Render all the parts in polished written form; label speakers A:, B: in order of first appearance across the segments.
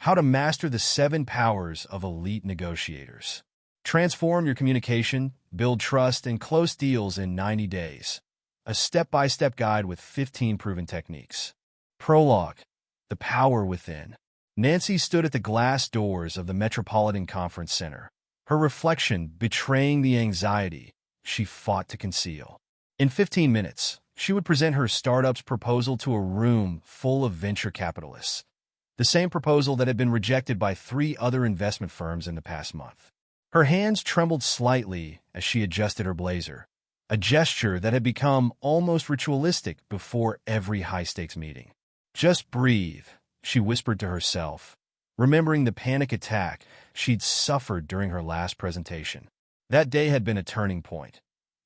A: How to master the 7 powers of elite negotiators. Transform your communication, build trust, and close deals in 90 days. A step-by-step guide with 15 proven techniques. Prologue. The power within. Nancy stood at the glass doors of the Metropolitan Conference Center, her reflection betraying the anxiety she fought to conceal. In 15 minutes, she would present her startup's proposal to a room full of venture capitalists, the same proposal that had been rejected by 3 other investment firms in the past month. Her hands trembled slightly as she adjusted her blazer, a gesture that had become almost ritualistic before every high-stakes meeting. "Just breathe," she whispered to herself, remembering the panic attack she'd suffered during her last presentation. That day had been a turning point.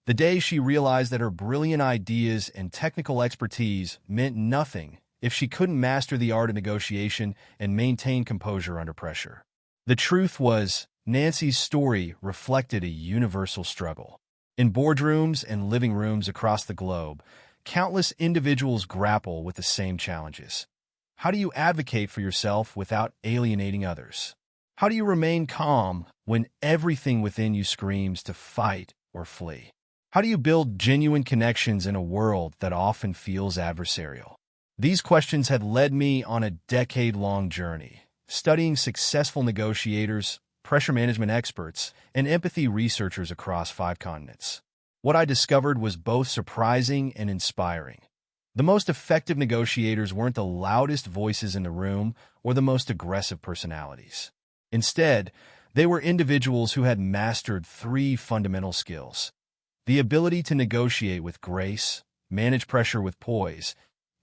A: The day she realized that her brilliant ideas and technical expertise meant nothing if she couldn't master the art of negotiation and maintain composure under pressure. The truth was, Nancy's story reflected a universal struggle. In boardrooms and living rooms across the globe, countless individuals grapple with the same challenges. How do you advocate for yourself without alienating others? How do you remain calm when everything within you screams to fight or flee? How do you build genuine connections in a world that often feels adversarial? These questions had led me on a decade-long journey, studying successful negotiators, pressure management experts, and empathy researchers across 5 continents. What I discovered was both surprising and inspiring. The most effective negotiators weren't the loudest voices in the room or the most aggressive personalities. Instead, they were individuals who had mastered 3 fundamental skills: the ability to negotiate with grace, manage pressure with poise,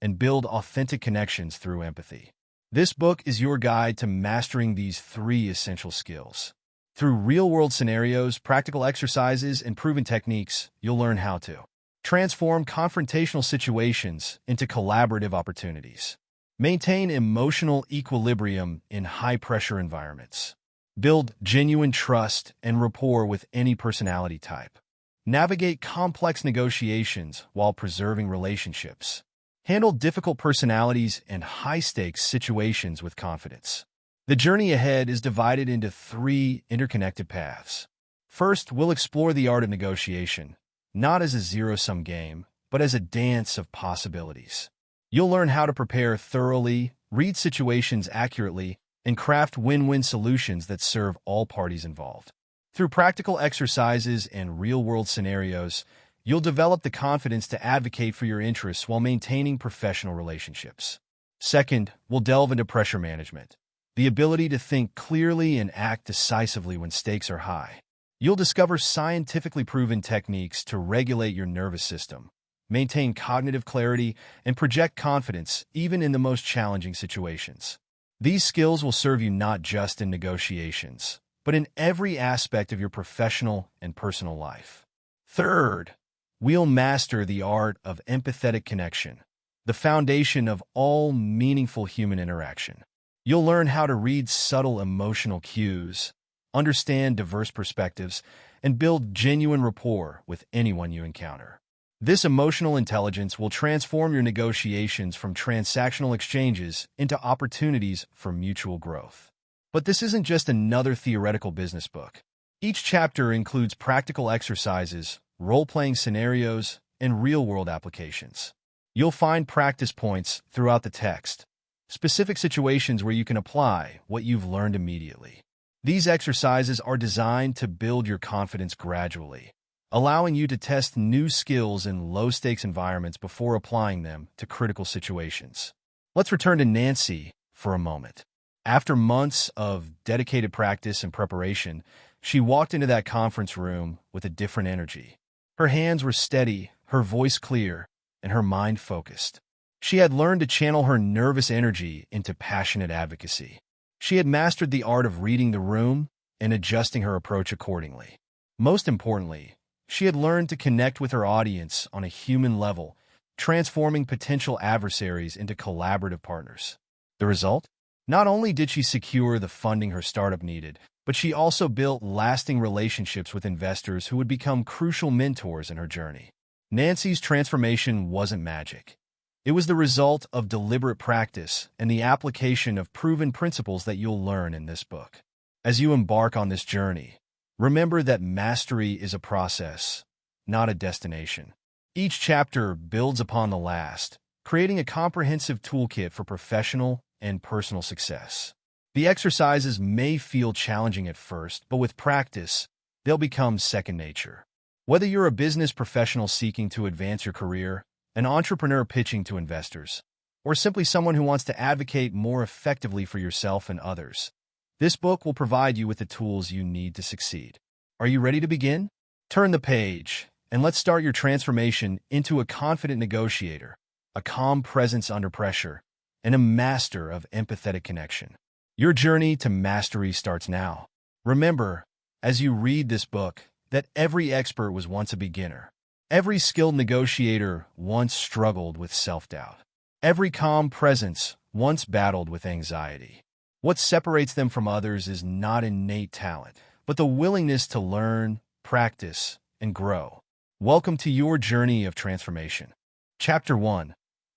A: and build authentic connections through empathy. This book is your guide to mastering these 3 essential skills. Through real-world scenarios, practical exercises, and proven techniques, you'll learn how to transform confrontational situations into collaborative opportunities, maintain emotional equilibrium in high-pressure environments, build genuine trust and rapport with any personality type, navigate complex negotiations while preserving relationships, handle difficult personalities and high-stakes situations with confidence. The journey ahead is divided into 3 interconnected paths. First, we'll explore the art of negotiation, not as a zero-sum game, but as a dance of possibilities. You'll learn how to prepare thoroughly, read situations accurately, and craft win-win solutions that serve all parties involved. Through practical exercises and real-world scenarios, you'll develop the confidence to advocate for your interests while maintaining professional relationships. Second, we'll delve into pressure management, the ability to think clearly and act decisively when stakes are high. You'll discover scientifically proven techniques to regulate your nervous system, maintain cognitive clarity, and project confidence even in the most challenging situations. These skills will serve you not just in negotiations, but in every aspect of your professional and personal life. Third, we'll master the art of empathetic connection, the foundation of all meaningful human interaction. You'll learn how to read subtle emotional cues, understand diverse perspectives, and build genuine rapport with anyone you encounter. This emotional intelligence will transform your negotiations from transactional exchanges into opportunities for mutual growth. But this isn't just another theoretical business book. Each chapter includes practical exercises, role-playing scenarios, and real-world applications. You'll find practice points throughout the text, specific situations where you can apply what you've learned immediately. These exercises are designed to build your confidence gradually, allowing you to test new skills in low-stakes environments before applying them to critical situations. Let's return to Nancy for a moment. After months of dedicated practice and preparation, she walked into that conference room with a different energy. Her hands were steady, her voice clear, and her mind focused. She had learned to channel her nervous energy into passionate advocacy. She had mastered the art of reading the room and adjusting her approach accordingly. Most importantly, she had learned to connect with her audience on a human level, transforming potential adversaries into collaborative partners. The result? Not only did she secure the funding her startup needed, but she also built lasting relationships with investors who would become crucial mentors in her journey. Nancy's transformation wasn't magic. It was the result of deliberate practice and the application of proven principles that you'll learn in this book. As you embark on this journey, remember that mastery is a process, not a destination. Each chapter builds upon the last, creating a comprehensive toolkit for professional and personal success. The exercises may feel challenging at first, but with practice, they'll become second nature. Whether you're a business professional seeking to advance your career, an entrepreneur pitching to investors, or simply someone who wants to advocate more effectively for yourself and others, this book will provide you with the tools you need to succeed. Are you ready to begin? Turn the page, and let's start your transformation into a confident negotiator, a calm presence under pressure, and a master of empathetic connection. Your journey to mastery starts now. Remember, as you read this book, that every expert was once a beginner. Every skilled negotiator once struggled with self-doubt. Every calm presence once battled with anxiety. What separates them from others is not innate talent, but the willingness to learn, practice, and grow. Welcome to your journey of transformation. Chapter 1.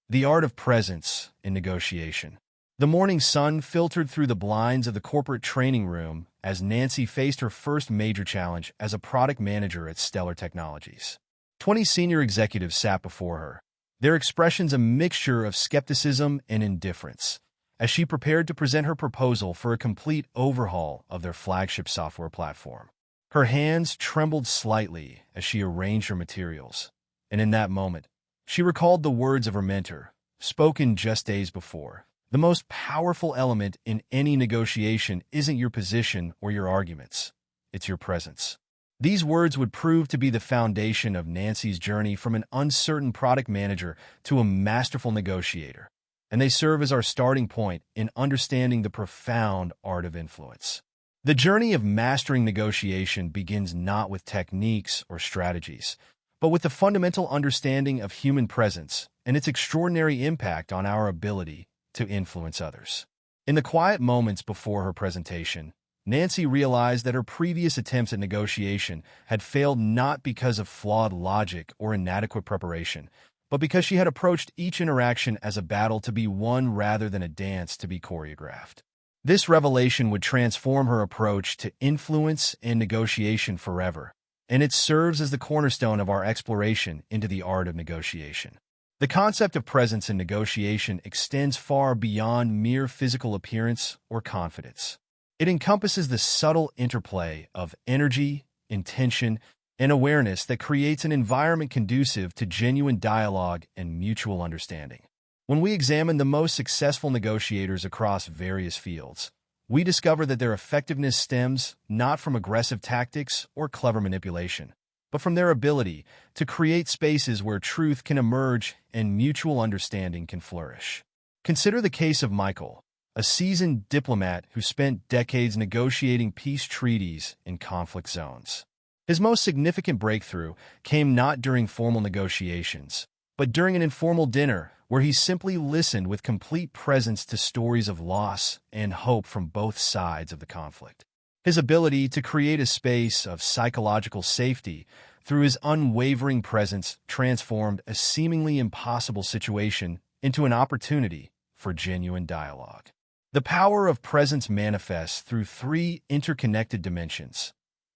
A: The Art of Presence in Negotiation. The morning sun filtered through the blinds of the corporate training room as Nancy faced her first major challenge as a product manager at Stellar Technologies. 20 senior executives sat before her, their expressions a mixture of skepticism and indifference, as she prepared to present her proposal for a complete overhaul of their flagship software platform. Her hands trembled slightly as she arranged her materials, and in that moment, she recalled the words of her mentor, spoken just days before. The most powerful element in any negotiation isn't your position or your arguments, it's your presence. These words would prove to be the foundation of Nancy's journey from an uncertain product manager to a masterful negotiator, and they serve as our starting point in understanding the profound art of influence. The journey of mastering negotiation begins not with techniques or strategies, but with the fundamental understanding of human presence and its extraordinary impact on our ability to influence others. In the quiet moments before her presentation, Nancy realized that her previous attempts at negotiation had failed not because of flawed logic or inadequate preparation, but because she had approached each interaction as a battle to be won rather than a dance to be choreographed. This revelation would transform her approach to influence and negotiation forever, and it serves as the cornerstone of our exploration into the art of negotiation. The concept of presence in negotiation extends far beyond mere physical appearance or confidence. It encompasses the subtle interplay of energy, intention, and awareness that creates an environment conducive to genuine dialogue and mutual understanding. When we examine the most successful negotiators across various fields, we discover that their effectiveness stems not from aggressive tactics or clever manipulation, but from their ability to create spaces where truth can emerge and mutual understanding can flourish. Consider the case of Michael, a seasoned diplomat who spent decades negotiating peace treaties in conflict zones. His most significant breakthrough came not during formal negotiations, but during an informal dinner where he simply listened with complete presence to stories of loss and hope from both sides of the conflict. His ability to create a space of psychological safety through his unwavering presence transformed a seemingly impossible situation into an opportunity for genuine dialogue. The power of presence manifests through three interconnected dimensions: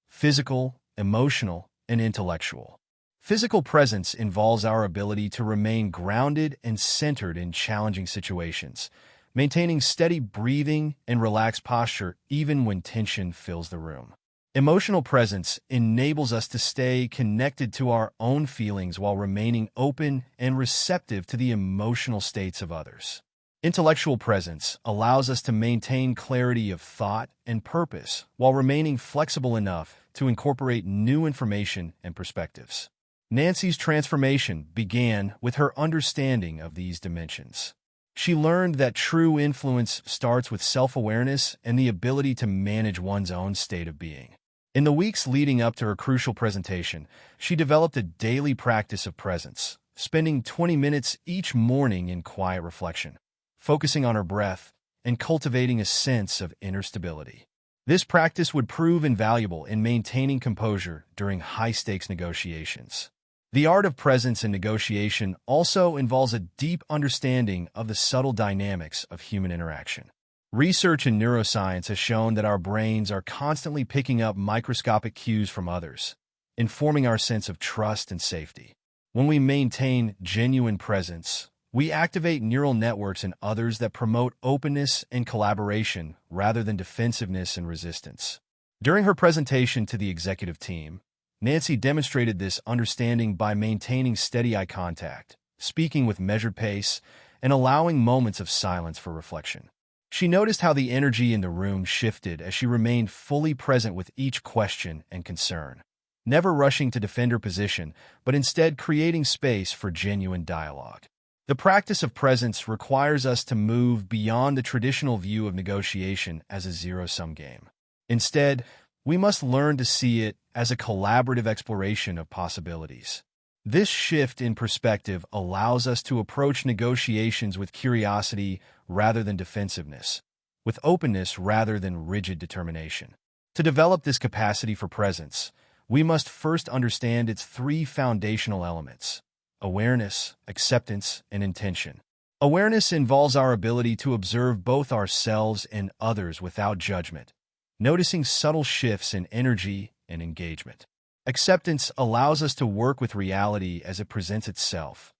A: physical, emotional, and intellectual. Physical presence involves our ability to remain grounded and centered in challenging situations, maintaining steady breathing and relaxed posture even when tension fills the room. Emotional presence enables us to stay connected to our own feelings while remaining open and receptive to the emotional states of others. Intellectual presence allows us to maintain clarity of thought and purpose while remaining flexible enough to incorporate new information and perspectives. Nancy's transformation began with her understanding of these dimensions. She learned that true influence starts with self-awareness and the ability to manage one's own state of being. In the weeks leading up to her crucial presentation, she developed a daily practice of presence, spending 20 minutes each morning in quiet reflection, focusing on her breath, and cultivating a sense of inner stability. This practice would prove invaluable in maintaining composure during high-stakes negotiations. The art of presence in negotiation also involves a deep understanding of the subtle dynamics of human interaction. Research in neuroscience has shown that our brains are constantly picking up microscopic cues from others, informing our sense of trust and safety. When we maintain genuine presence, we activate neural networks in others that promote openness and collaboration rather than defensiveness and resistance. During her presentation to the executive team, Nancy demonstrated this understanding by maintaining steady eye contact, speaking with measured pace, and allowing moments of silence for reflection. She noticed how the energy in the room shifted as she remained fully present with each question and concern, never rushing to defend her position, but instead creating space for genuine dialogue. The practice of presence requires us to move beyond the traditional view of negotiation as a zero-sum game. Instead, we must learn to see it as a collaborative exploration of possibilities. This shift in perspective allows us to approach negotiations with curiosity rather than defensiveness, with openness rather than rigid determination. To develop this capacity for presence, we must first understand its three foundational elements: awareness, acceptance, and intention. Awareness involves our ability to observe both ourselves and others without judgment, noticing subtle shifts in energy and engagement. Acceptance allows us to work with reality as it presents itself,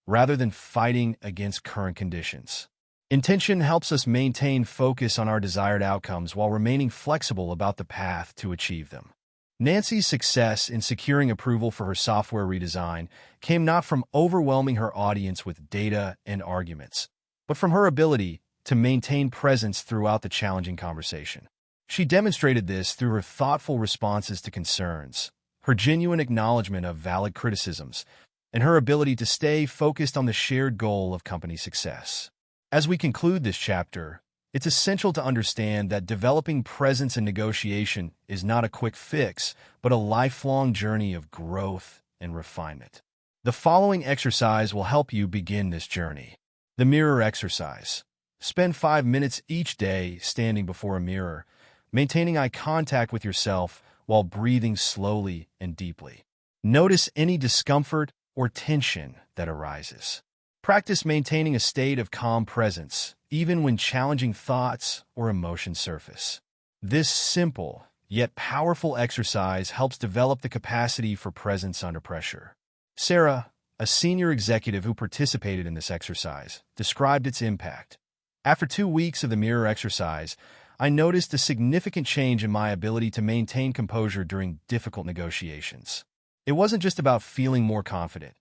A: rather than fighting against current conditions. Intention helps us maintain focus on our desired outcomes while remaining flexible about the path to achieve them. Nancy's success in securing approval for her software redesign came not from overwhelming her audience with data and arguments, but from her ability to maintain presence throughout the challenging conversation. She demonstrated this through her thoughtful responses to concerns, her genuine acknowledgement of valid criticisms, and her ability to stay focused on the shared goal of company success. As we conclude this chapter, it's essential to understand that developing presence in negotiation is not a quick fix, but a lifelong journey of growth and refinement. The following exercise will help you begin this journey. The mirror exercise. Spend 5 minutes each day standing before a mirror, maintaining eye contact with yourself while breathing slowly and deeply. Notice any discomfort or tension that arises. Practice maintaining a state of calm presence, even when challenging thoughts or emotions surface. This simple, yet powerful exercise helps develop the capacity for presence under pressure. Sarah, a senior executive who participated in this exercise, described its impact. After 2 weeks of the mirror exercise, I noticed a significant change in my ability to maintain composure during difficult negotiations. It wasn't just about feeling more confident.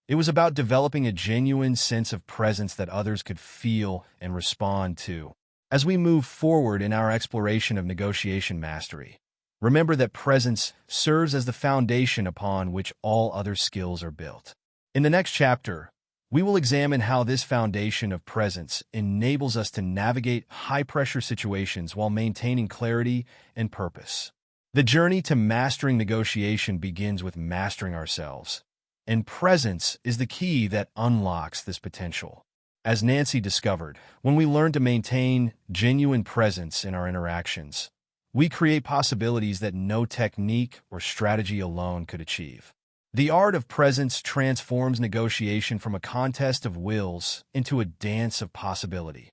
A: It was about developing a genuine sense of presence that others could feel and respond to. As we move forward in our exploration of negotiation mastery, remember that presence serves as the foundation upon which all other skills are built. In the next chapter, we will examine how this foundation of presence enables us to navigate high-pressure situations while maintaining clarity and purpose. The journey to mastering negotiation begins with mastering ourselves, and presence is the key that unlocks this potential. As Nancy discovered, when we learn to maintain genuine presence in our interactions, we create possibilities that no technique or strategy alone could achieve. The art of presence transforms negotiation from a contest of wills into a dance of possibility,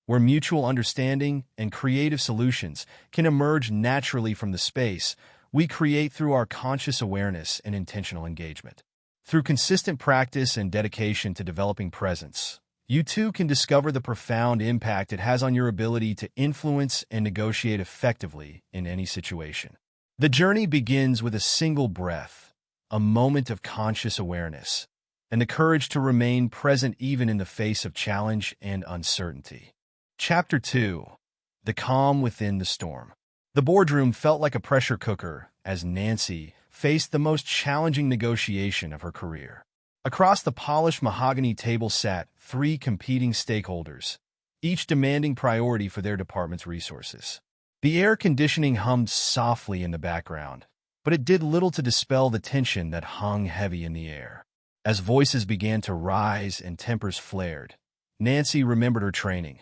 A: where mutual understanding and creative solutions can emerge naturally from the space we create through our conscious awareness and intentional engagement. Through consistent practice and dedication to developing presence, you too can discover the profound impact it has on your ability to influence and negotiate effectively in any situation. The journey begins with a single breath, a moment of conscious awareness, and the courage to remain present even in the face of challenge and uncertainty. Chapter 2. The Calm Within the Storm. The boardroom felt like a pressure cooker as Nancy faced the most challenging negotiation of her career. Across the polished mahogany table sat 3 competing stakeholders, each demanding priority for their department's resources. The air conditioning hummed softly in the background, but it did little to dispel the tension that hung heavy in the air. As voices began to rise and tempers flared, Nancy remembered her training.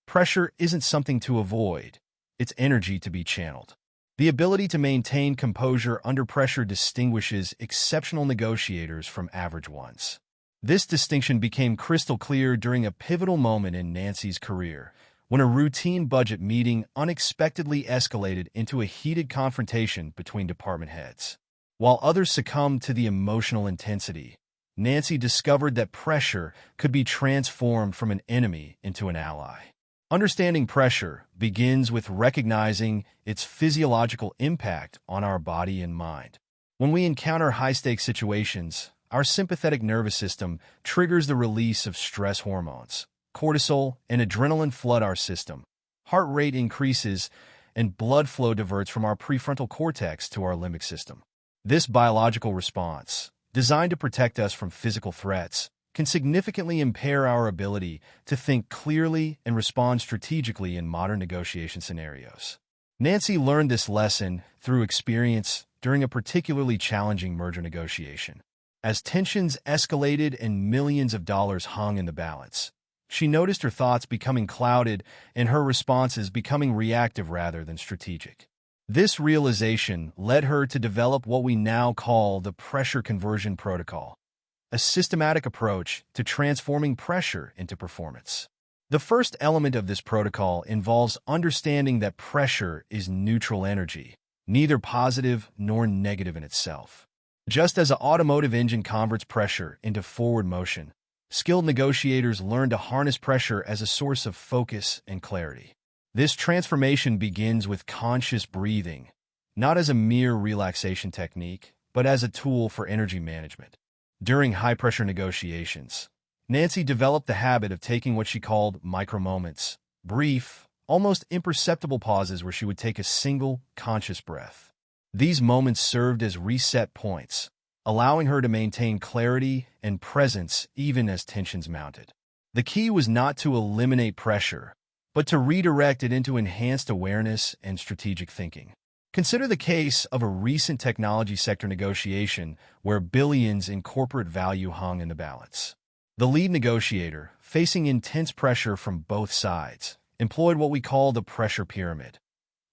A: Pressure isn't something to avoid, it's energy to be channeled. The ability to maintain composure under pressure distinguishes exceptional negotiators from average ones. This distinction became crystal clear during a pivotal moment in Nancy's career, when a routine budget meeting unexpectedly escalated into a heated confrontation between department heads. While others succumbed to the emotional intensity, Nancy discovered that pressure could be transformed from an enemy into an ally. Understanding pressure begins with recognizing its physiological impact on our body and mind. When we encounter high-stakes situations, our sympathetic nervous system triggers the release of stress hormones. Cortisol and adrenaline flood our system. Heart rate increases, and blood flow diverts from our prefrontal cortex to our limbic system. This biological response, designed to protect us from physical threats, can significantly impair our ability to think clearly and respond strategically in modern negotiation scenarios. Nancy learned this lesson through experience during a particularly challenging merger negotiation. As tensions escalated and millions of dollars hung in the balance, she noticed her thoughts becoming clouded and her responses becoming reactive rather than strategic. This realization led her to develop what we now call the pressure conversion protocol, a systematic approach to transforming pressure into performance. The first element of this protocol involves understanding that pressure is neutral energy, neither positive nor negative in itself. Just as an automotive engine converts pressure into forward motion, skilled negotiators learn to harness pressure as a source of focus and clarity. This transformation begins with conscious breathing, not as a mere relaxation technique, but as a tool for energy management. During high-pressure negotiations, Nancy developed the habit of taking what she called micro-moments, brief, almost imperceptible pauses where she would take a single, conscious breath. These moments served as reset points, allowing her to maintain clarity and presence even as tensions mounted. The key was not to eliminate pressure, but to redirect it into enhanced awareness and strategic thinking. Consider the case of a recent technology sector negotiation where billions in corporate value hung in the balance. The lead negotiator, facing intense pressure from both sides, employed what we call the pressure pyramid,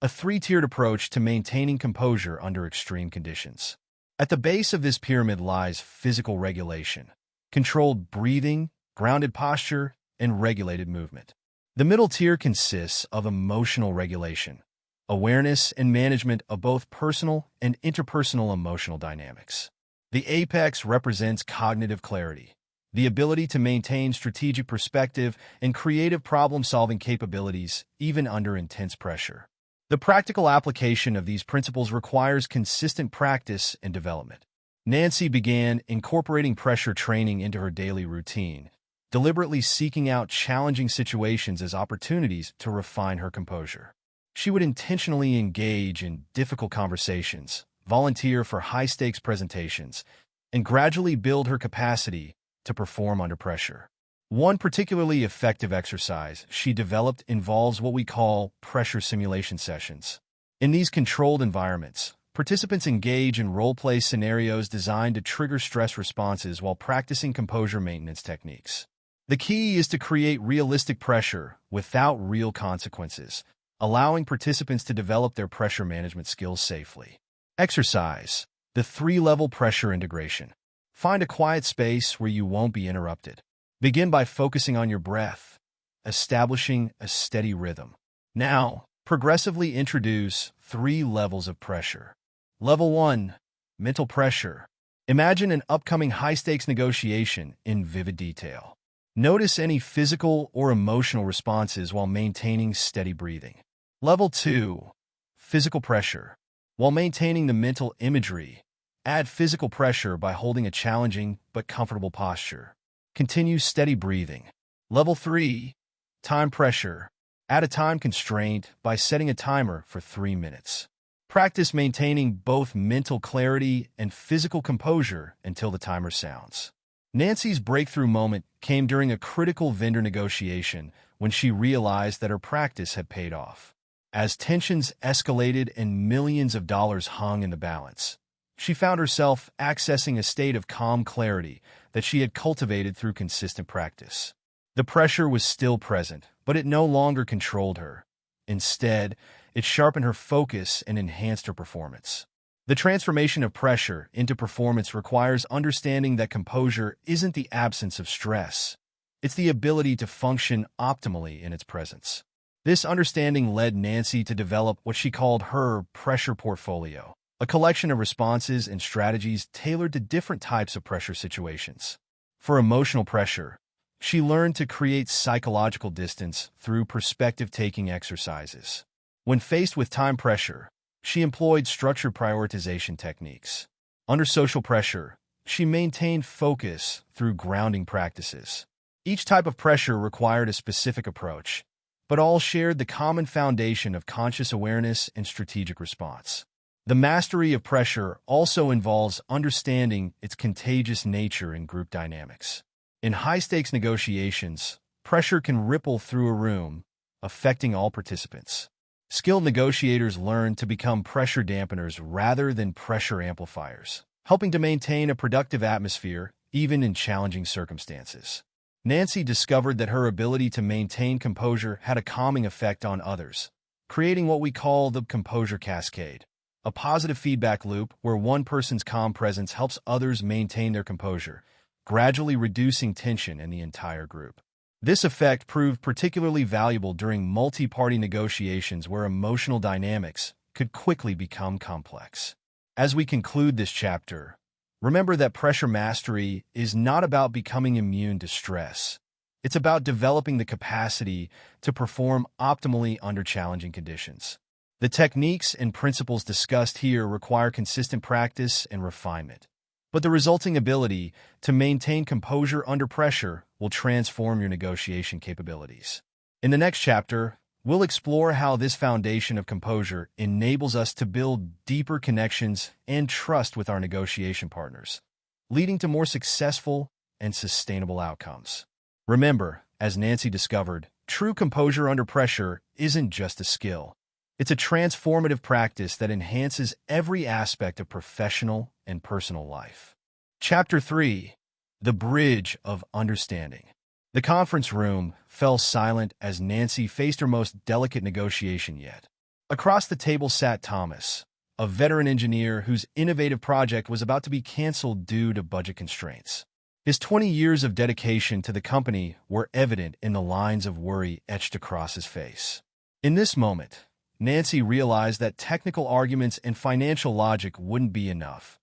A: a three-tiered approach to maintaining composure under extreme conditions. At the base of this pyramid lies physical regulation, controlled breathing, grounded posture, and regulated movement. The middle tier consists of emotional regulation, awareness and management of both personal and interpersonal emotional dynamics. The apex represents cognitive clarity, the ability to maintain strategic perspective and creative problem-solving capabilities even under intense pressure. The practical application of these principles requires consistent practice and development. Nancy began incorporating pressure training into her daily routine, deliberately seeking out challenging situations as opportunities to refine her composure. She would intentionally engage in difficult conversations, volunteer for high-stakes presentations, and gradually build her capacity to perform under pressure. One particularly effective exercise she developed involves what we call pressure simulation sessions. In these controlled environments, participants engage in role-play scenarios designed to trigger stress responses while practicing composure maintenance techniques. The key is to create realistic pressure without real consequences, allowing participants to develop their pressure management skills safely. Exercise: the three-level pressure integration. Find a quiet space where you won't be interrupted. Begin by focusing on your breath, establishing a steady rhythm. Now, progressively introduce 3 levels of pressure. Level 1. Mental pressure. Imagine an upcoming high-stakes negotiation in vivid detail. Notice any physical or emotional responses while maintaining steady breathing. Level 2. Physical pressure. While maintaining the mental imagery, add physical pressure by holding a challenging but comfortable posture. Continue steady breathing. Level 3. Time pressure. Add a time constraint by setting a timer for 3 minutes. Practice maintaining both mental clarity and physical composure until the timer sounds. Nancy's breakthrough moment came during a critical vendor negotiation when she realized that her practice had paid off. As tensions escalated and millions of dollars hung in the balance, she found herself accessing a state of calm clarity that she had cultivated through consistent practice. The pressure was still present, but it no longer controlled her. Instead, It sharpened her focus and enhanced her performance. The transformation of pressure into performance requires understanding that composure isn't the absence of stress. It's the ability to function optimally in its presence. This understanding led Nancy to develop what she called her pressure portfolio, a collection of responses and strategies tailored to different types of pressure situations. For emotional pressure, she learned to create psychological distance through perspective-taking exercises. When faced with time pressure, she employed structured prioritization techniques. Under social pressure, she maintained focus through grounding practices. Each type of pressure required a specific approach, but all shared the common foundation of conscious awareness and strategic response. The mastery of pressure also involves understanding its contagious nature in group dynamics. In high-stakes negotiations, pressure can ripple through a room, affecting all participants. Skilled negotiators learn to become pressure dampeners rather than pressure amplifiers, helping to maintain a productive atmosphere even in challenging circumstances. Nancy discovered that her ability to maintain composure had a calming effect on others, creating what we call the composure cascade, a positive feedback loop where one person's calm presence helps others maintain their composure, gradually reducing tension in the entire group. This effect proved particularly valuable during multi-party negotiations where emotional dynamics could quickly become complex. As we conclude this chapter, remember that pressure mastery is not about becoming immune to stress. It's about developing the capacity to perform optimally under challenging conditions. The techniques and principles discussed here require consistent practice and refinement, but the resulting ability to maintain composure under pressure will transform your negotiation capabilities. In the next chapter, we'll explore how this foundation of composure enables us to build deeper connections and trust with our negotiation partners, leading to more successful and sustainable outcomes. Remember, as Nancy discovered, true composure under pressure isn't just a skill. It's a transformative practice that enhances every aspect of professional and personal life. Chapter 3. The Bridge of Understanding. The conference room fell silent as Nancy faced her most delicate negotiation yet. Across the table sat Thomas, a veteran engineer whose innovative project was about to be canceled due to budget constraints. His 20 years of dedication to the company were evident in the lines of worry etched across his face. In this moment, Nancy realized that technical arguments and financial logic wouldn't be enough.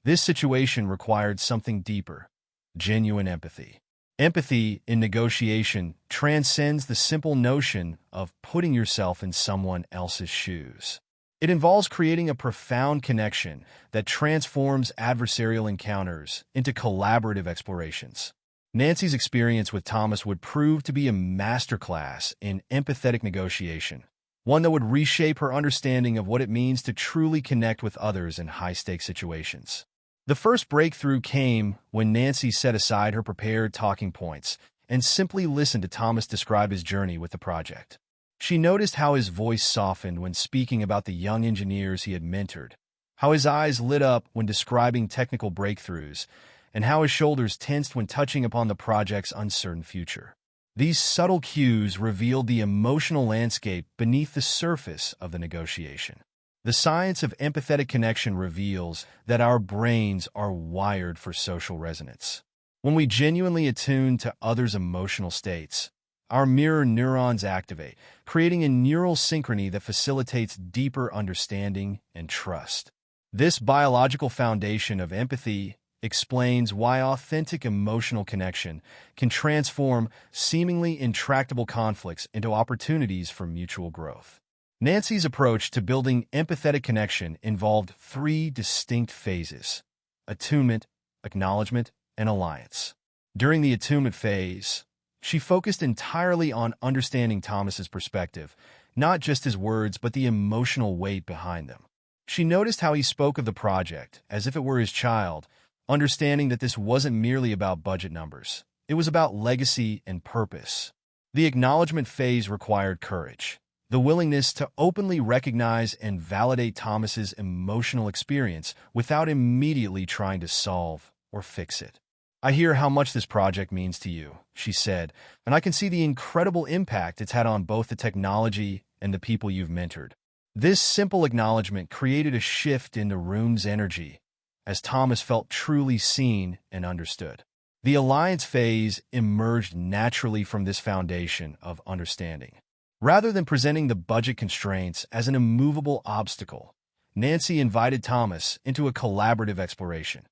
A: This situation required something deeper, genuine empathy. Empathy in negotiation transcends the simple notion of putting yourself in someone else's shoes. It involves creating a profound connection that transforms adversarial encounters into collaborative explorations. Nancy's experience with Thomas would prove to be a masterclass in empathetic negotiation, one that would reshape her understanding of what it means to truly connect with others in high-stakes situations. The first breakthrough came when Nancy set aside her prepared talking points and simply listened to Thomas describe his journey with the project. She noticed how his voice softened when speaking about the young engineers he had mentored, how his eyes lit up when describing technical breakthroughs, and how his shoulders tensed when touching upon the project's uncertain future. These subtle cues revealed the emotional landscape beneath the surface of the negotiation. The science of empathetic connection reveals that our brains are wired for social resonance. When we genuinely attune to others' emotional states, our mirror neurons activate, creating a neural synchrony that facilitates deeper understanding and trust. This biological foundation of empathy explains why authentic emotional connection can transform seemingly intractable conflicts into opportunities for mutual growth. Nancy's approach to building empathetic connection involved 3 distinct phases: attunement, acknowledgement, and alliance. During the attunement phase, she focused entirely on understanding Thomas's perspective, not just his words but the emotional weight behind them. She noticed how he spoke of the project as if it were his child, understanding that this wasn't merely about budget numbers. It was about legacy and purpose. The acknowledgement phase required courage, the willingness to openly recognize and validate Thomas's emotional experience without immediately trying to solve or fix it. "I hear how much this project means to you," she said, "and I can see the incredible impact it's had on both the technology and the people you've mentored. This simple acknowledgement created a shift in the room's energy, as Thomas felt truly seen and understood. The alliance phase emerged naturally from this foundation of understanding. Rather than presenting the budget constraints as an immovable obstacle, Nancy invited Thomas into a collaborative exploration.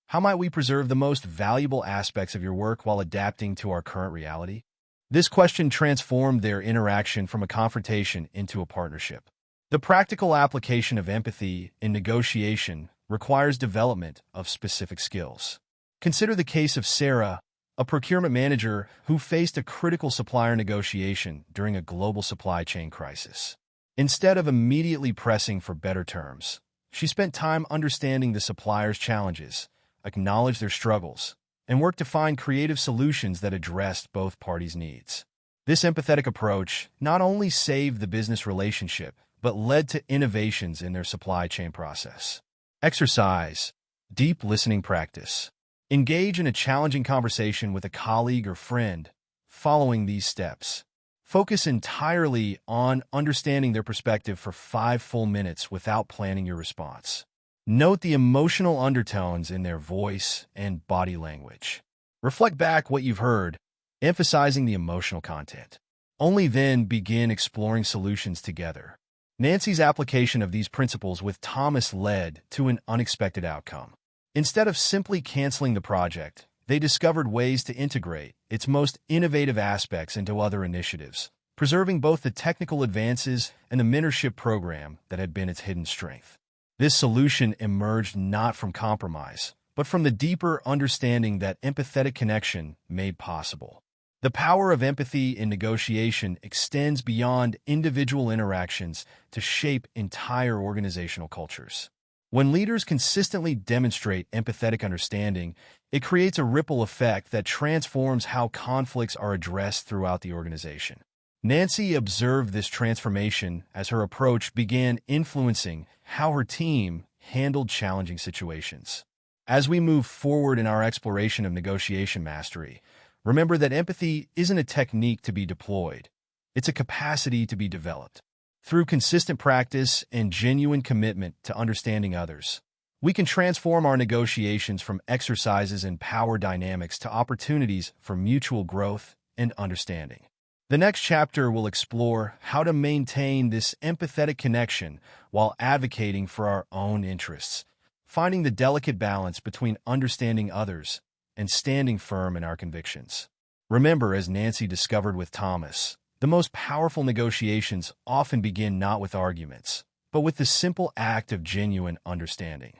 A: How might we preserve the most valuable aspects of your work while adapting to our current reality? This question transformed their interaction from a confrontation into a partnership. The practical application of empathy in negotiation requires development of specific skills. Consider the case of Sarah, a procurement manager who faced a critical supplier negotiation during a global supply chain crisis. Instead of immediately pressing for better terms, she spent time understanding the supplier's challenges, acknowledged their struggles, and worked to find creative solutions that addressed both parties' needs. This empathetic approach not only saved the business relationship, but led to innovations in their supply chain process. Exercise. Deep listening practice. Engage in a challenging conversation with a colleague or friend following these steps. Focus entirely on understanding their perspective for 5 full minutes without planning your response. Note the emotional undertones in their voice and body language. Reflect back what you've heard, emphasizing the emotional content. Only then begin exploring solutions together. Nancy's application of these principles with Thomas led to an unexpected outcome. Instead of simply canceling the project, they discovered ways to integrate its most innovative aspects into other initiatives, preserving both the technical advances and the mentorship program that had been its hidden strength. This solution emerged not from compromise, but from the deeper understanding that empathetic connection made possible. The power of empathy in negotiation extends beyond individual interactions to shape entire organizational cultures. When leaders consistently demonstrate empathetic understanding, it creates a ripple effect that transforms how conflicts are addressed throughout the organization. Nancy observed this transformation as her approach began influencing how her team handled challenging situations. As we move forward in our exploration of negotiation mastery, remember that empathy isn't a technique to be deployed. It's a capacity to be developed. Through consistent practice and genuine commitment to understanding others, we can transform our negotiations from exercises in power dynamics to opportunities for mutual growth and understanding. The next chapter will explore how to maintain this empathetic connection while advocating for our own interests, finding the delicate balance between understanding others and standing firm in our convictions. Remember, as Nancy discovered with Thomas, the most powerful negotiations often begin not with arguments, but with the simple act of genuine understanding.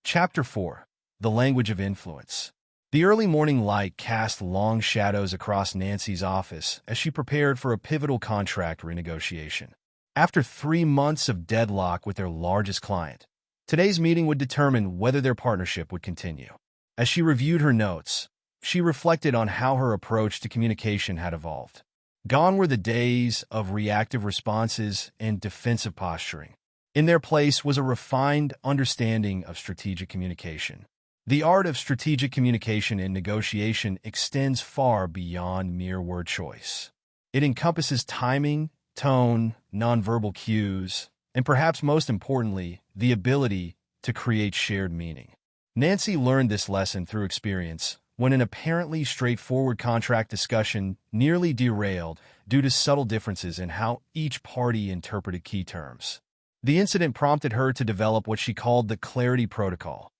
A: Chapter 4. The Language of Influence. The early morning light cast long shadows across Nancy's office as she prepared for a pivotal contract renegotiation. After 3 months of deadlock with their largest client, today's meeting would determine whether their partnership would continue. As she reviewed her notes, she reflected on how her approach to communication had evolved. Gone were the days of reactive responses and defensive posturing. In their place was a refined understanding of strategic communication. The art of strategic communication in negotiation extends far beyond mere word choice. It encompasses timing, tone, nonverbal cues, and perhaps most importantly, the ability to create shared meaning. Nancy learned this lesson through experience when an apparently straightforward contract discussion nearly derailed due to subtle differences in how each party interpreted key terms. The incident prompted her to develop what she called the clarity protocol,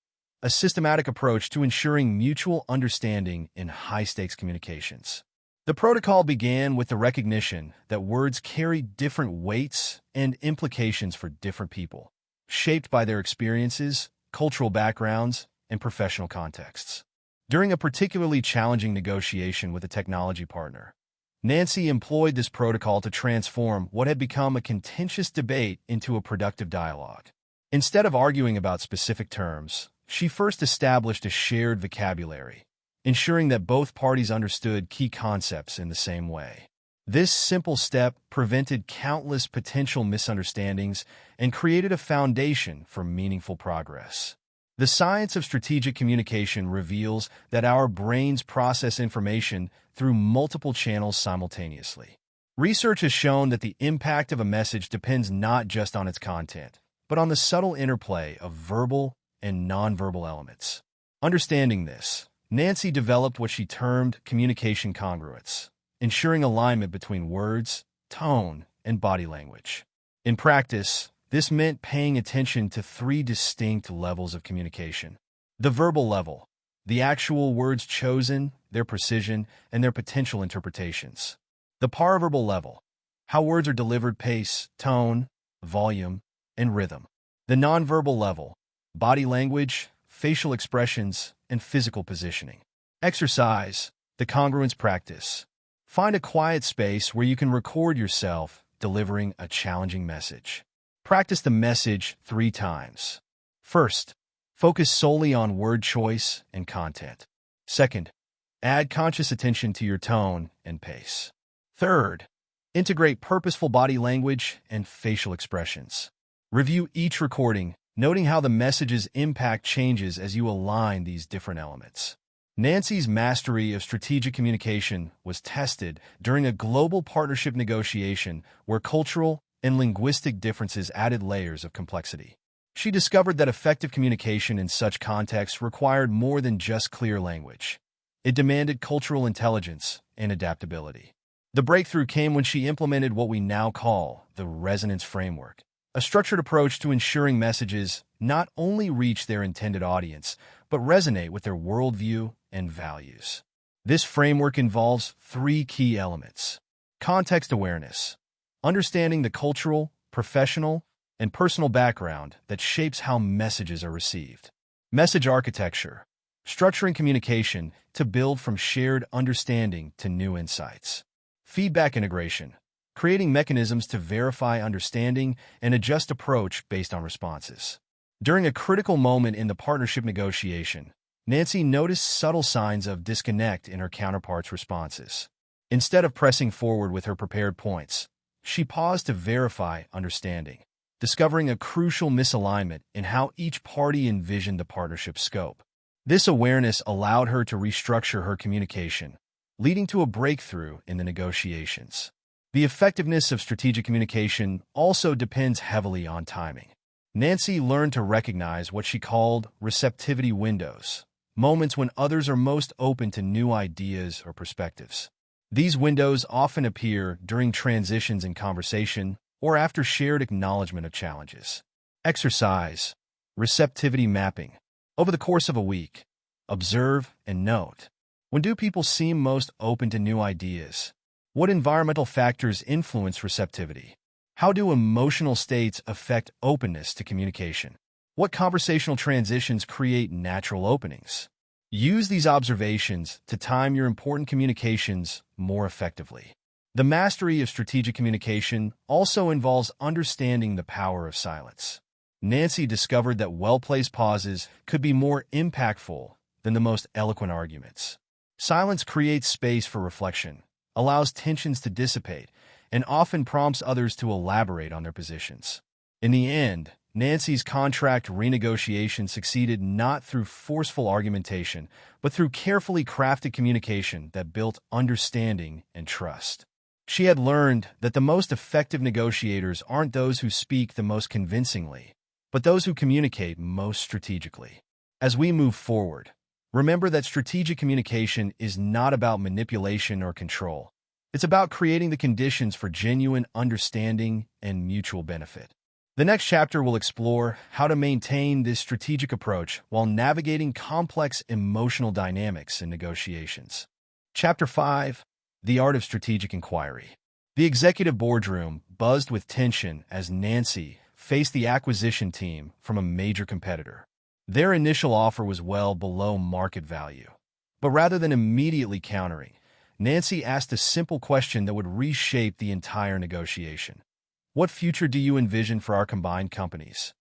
A: a systematic approach to ensuring mutual understanding in high-stakes communications. The protocol began with the recognition that words carry different weights and implications for different people, shaped by their experiences, cultural backgrounds, and professional contexts. During a particularly challenging negotiation with a technology partner, Nancy employed this protocol to transform what had become a contentious debate into a productive dialogue. Instead of arguing about specific terms, she first established a shared vocabulary, ensuring that both parties understood key concepts in the same way. This simple step prevented countless potential misunderstandings and created a foundation for meaningful progress. The science of strategic communication reveals that our brains process information through multiple channels simultaneously. Research has shown that the impact of a message depends not just on its content, but on the subtle interplay of verbal and nonverbal elements. Understanding this, Nancy developed what she termed communication congruence, ensuring alignment between words, tone, and body language. In practice, this meant paying attention to three distinct levels of communication. The verbal level, the actual words chosen, their precision, and their potential interpretations. The paraverbal level, how words are delivered, pace, tone, volume, and rhythm. The nonverbal level, body language, facial expressions, and physical positioning. Exercise, the congruence practice. Find a quiet space where you can record yourself delivering a challenging message. Practice the message 3 times. First, focus solely on word choice and content. Second, add conscious attention to your tone and pace. Third, integrate purposeful body language and facial expressions. Review each recording, noting how the message's impact changes as you align these different elements. Nancy's mastery of strategic communication was tested during a global partnership negotiation where cultural and linguistic differences added layers of complexity. She discovered that effective communication in such contexts required more than just clear language. It demanded cultural intelligence and adaptability. The breakthrough came when she implemented what we now call the resonance framework, a structured approach to ensuring messages not only reach their intended audience, but resonate with their worldview and values. This framework involves 3 key elements. Context awareness, understanding the cultural, professional, and personal background that shapes how messages are received. Message architecture, structuring communication to build from shared understanding to new insights. Feedback integration, creating mechanisms to verify understanding and adjust approach based on responses. During a critical moment in the partnership negotiation, Nancy noticed subtle signs of disconnect in her counterpart's responses. Instead of pressing forward with her prepared points, she paused to verify understanding, discovering a crucial misalignment in how each party envisioned the partnership's scope. This awareness allowed her to restructure her communication, leading to a breakthrough in the negotiations. The effectiveness of strategic communication also depends heavily on timing. Nancy learned to recognize what she called receptivity windows, moments when others are most open to new ideas or perspectives. These windows often appear during transitions in conversation or after shared acknowledgement of challenges. Exercise, receptivity mapping. Over the course of a week, observe and note. When do people seem most open to new ideas? What environmental factors influence receptivity? How do emotional states affect openness to communication? What conversational transitions create natural openings? Use these observations to time your important communications more effectively. The mastery of strategic communication also involves understanding the power of silence. Nancy discovered that well-placed pauses could be more impactful than the most eloquent arguments. Silence creates space for reflection, allows tensions to dissipate, and often prompts others to elaborate on their positions. In the end, Nancy's contract renegotiation succeeded not through forceful argumentation, but through carefully crafted communication that built understanding and trust. She had learned that the most effective negotiators aren't those who speak the most convincingly, but those who communicate most strategically. As we move forward, remember that strategic communication is not about manipulation or control. It's about creating the conditions for genuine understanding and mutual benefit. The next chapter will explore how to maintain this strategic approach while navigating complex emotional dynamics in negotiations. Chapter 5: The Art of Strategic Inquiry. The executive boardroom buzzed with tension as Nancy faced the acquisition team from a major competitor. Their initial offer was well below market value. But rather than immediately countering, Nancy asked a simple question that would reshape the entire negotiation. What future do you envision for our combined companies?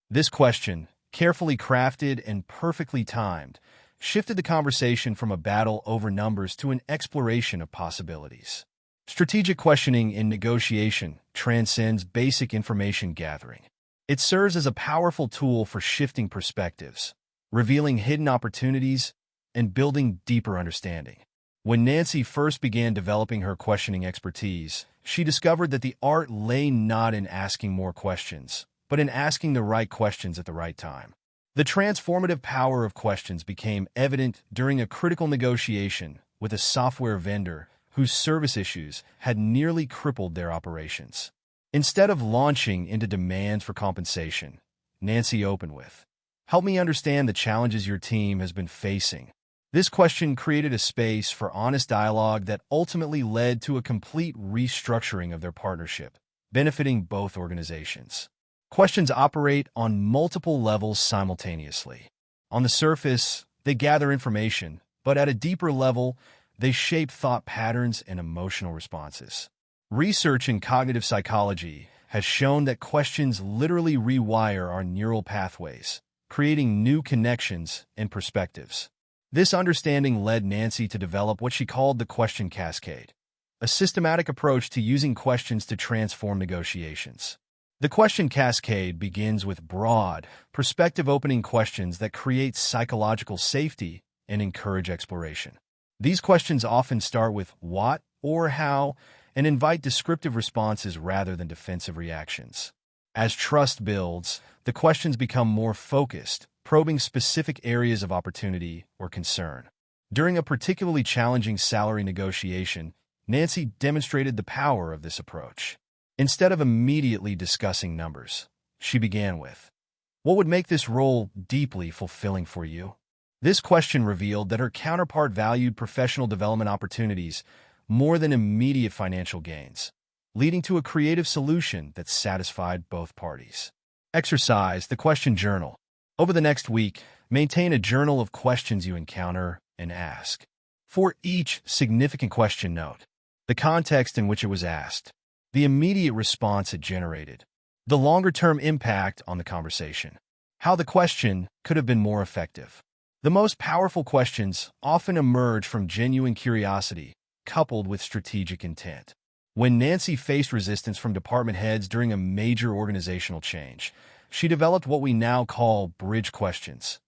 A: This question, carefully crafted and perfectly timed, shifted the conversation from a battle over numbers to an exploration of possibilities. Strategic questioning in negotiation transcends basic information gathering. It serves as a powerful tool for shifting perspectives, revealing hidden opportunities, and building deeper understanding. When Nancy first began developing her questioning expertise, she discovered that the art lay not in asking more questions, but in asking the right questions at the right time. The transformative power of questions became evident during a critical negotiation with a software vendor whose service issues had nearly crippled their operations. Instead of launching into demands for compensation, Nancy opened with, "Help me understand the challenges your team has been facing." This question created a space for honest dialogue that ultimately led to a complete restructuring of their partnership, benefiting both organizations. Questions operate on multiple levels simultaneously. On the surface, they gather information, but at a deeper level, they shape thought patterns and emotional responses. Research in cognitive psychology has shown that questions literally rewire our neural pathways, creating new connections and perspectives. This understanding led Nancy to develop what she called the question cascade, a systematic approach to using questions to transform negotiations. The question cascade begins with broad, perspective-opening questions that create psychological safety and encourage exploration. These questions often start with what or how and invite descriptive responses rather than defensive reactions. As trust builds, the questions become more focused, probing specific areas of opportunity or concern. During a particularly challenging salary negotiation, Nancy demonstrated the power of this approach. Instead of immediately discussing numbers, she began with, "What would make this role deeply fulfilling for you?" This question revealed that her counterpart valued professional development opportunities more than immediate financial gains, leading to a creative solution that satisfied both parties. Exercise the question journal. Over the next week, maintain a journal of questions you encounter and ask. For each significant question, note the context in which it was asked, the immediate response it generated, the longer-term impact on the conversation, how the question could have been more effective. The most powerful questions often emerge from genuine curiosity, coupled with strategic intent. When Nancy faced resistance from department heads during a major organizational change, she developed what we now call bridge questions,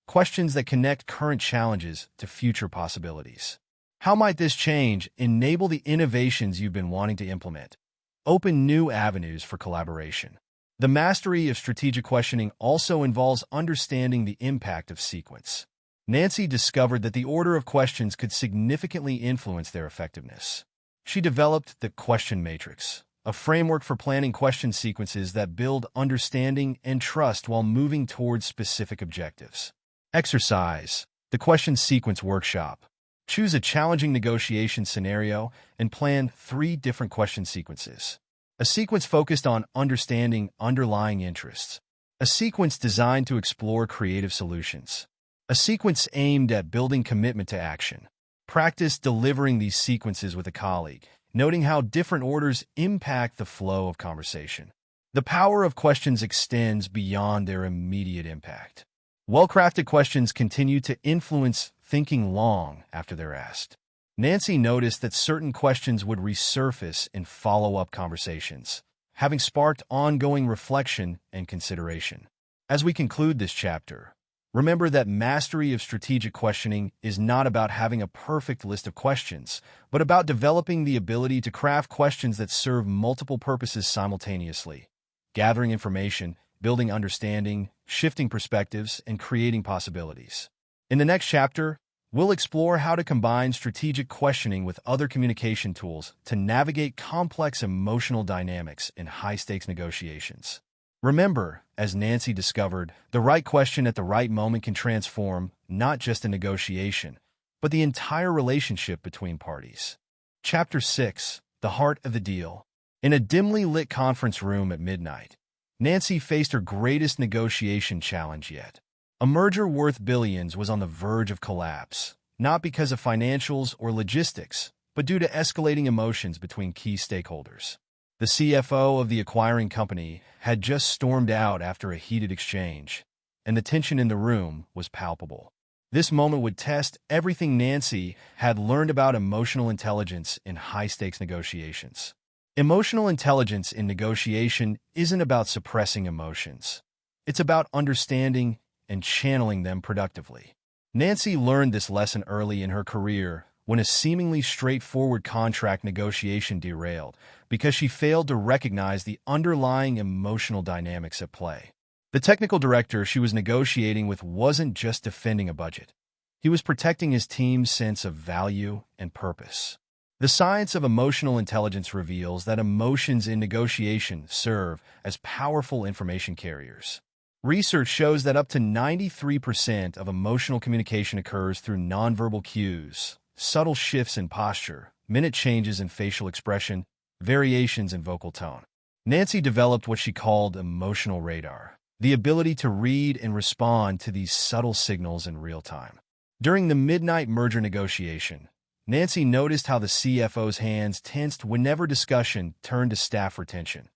A: questions that connect current challenges to future possibilities. How might this change enable the innovations you've been wanting to implement? Open new avenues for collaboration. The mastery of strategic questioning also involves understanding the impact of sequence. Nancy discovered that the order of questions could significantly influence their effectiveness. She developed the question matrix, a framework for planning question sequences that build understanding and trust while moving towards specific objectives. Exercise the question sequence workshop. Choose a challenging negotiation scenario and plan 3 different question sequences. A sequence focused on understanding underlying interests. A sequence designed to explore creative solutions. A sequence aimed at building commitment to action. Practice delivering these sequences with a colleague, noting how different orders impact the flow of conversation. The power of questions extends beyond their immediate impact. Well-crafted questions continue to influence thinking long after they're asked. Nancy noticed that certain questions would resurface in follow-up conversations, having sparked ongoing reflection and consideration. As we conclude this chapter, remember that mastery of strategic questioning is not about having a perfect list of questions, but about developing the ability to craft questions that serve multiple purposes simultaneously, gathering information, building understanding, shifting perspectives, and creating possibilities. In the next chapter, we'll explore how to combine strategic questioning with other communication tools to navigate complex emotional dynamics in high-stakes negotiations. Remember, as Nancy discovered, the right question at the right moment can transform not just a negotiation, but the entire relationship between parties. Chapter 6: The Heart of the Deal. In a dimly lit conference room at midnight, Nancy faced her greatest negotiation challenge yet. A merger worth billions was on the verge of collapse, not because of financials or logistics, but due to escalating emotions between key stakeholders. The CFO of the acquiring company had just stormed out after a heated exchange, and the tension in the room was palpable. This moment would test everything Nancy had learned about emotional intelligence in high-stakes negotiations. Emotional intelligence in negotiation isn't about suppressing emotions. It's about understanding and channeling them productively. Nancy learned this lesson early in her career when a seemingly straightforward contract negotiation derailed because she failed to recognize the underlying emotional dynamics at play. The technical director she was negotiating with wasn't just defending a budget. He was protecting his team's sense of value and purpose. The science of emotional intelligence reveals that emotions in negotiation serve as powerful information carriers. Research shows that up to 93% of emotional communication occurs through nonverbal cues, subtle shifts in posture, minute changes in facial expression, variations in vocal tone. Nancy developed what she called emotional radar, the ability to read and respond to these subtle signals in real time. During the midnight merger negotiation, Nancy noticed how the CFO's hands tensed whenever discussion turned to staff retention,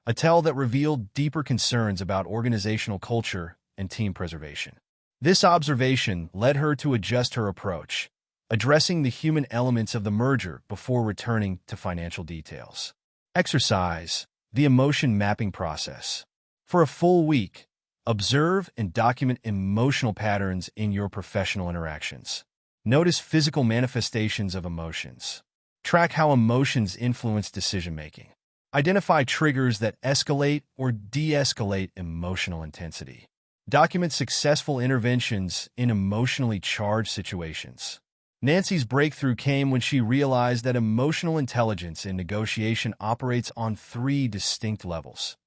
A: a tell that revealed deeper concerns about organizational culture and team preservation. This observation led her to adjust her approach, addressing the human elements of the merger before returning to financial details. Exercise, the emotion mapping process. For a full week, observe and document emotional patterns in your professional interactions. Notice physical manifestations of emotions. Track how emotions influence decision-making. Identify triggers that escalate or de-escalate emotional intensity. Document successful interventions in emotionally charged situations. Nancy's breakthrough came when she realized that emotional intelligence in negotiation operates on 3 distinct levels: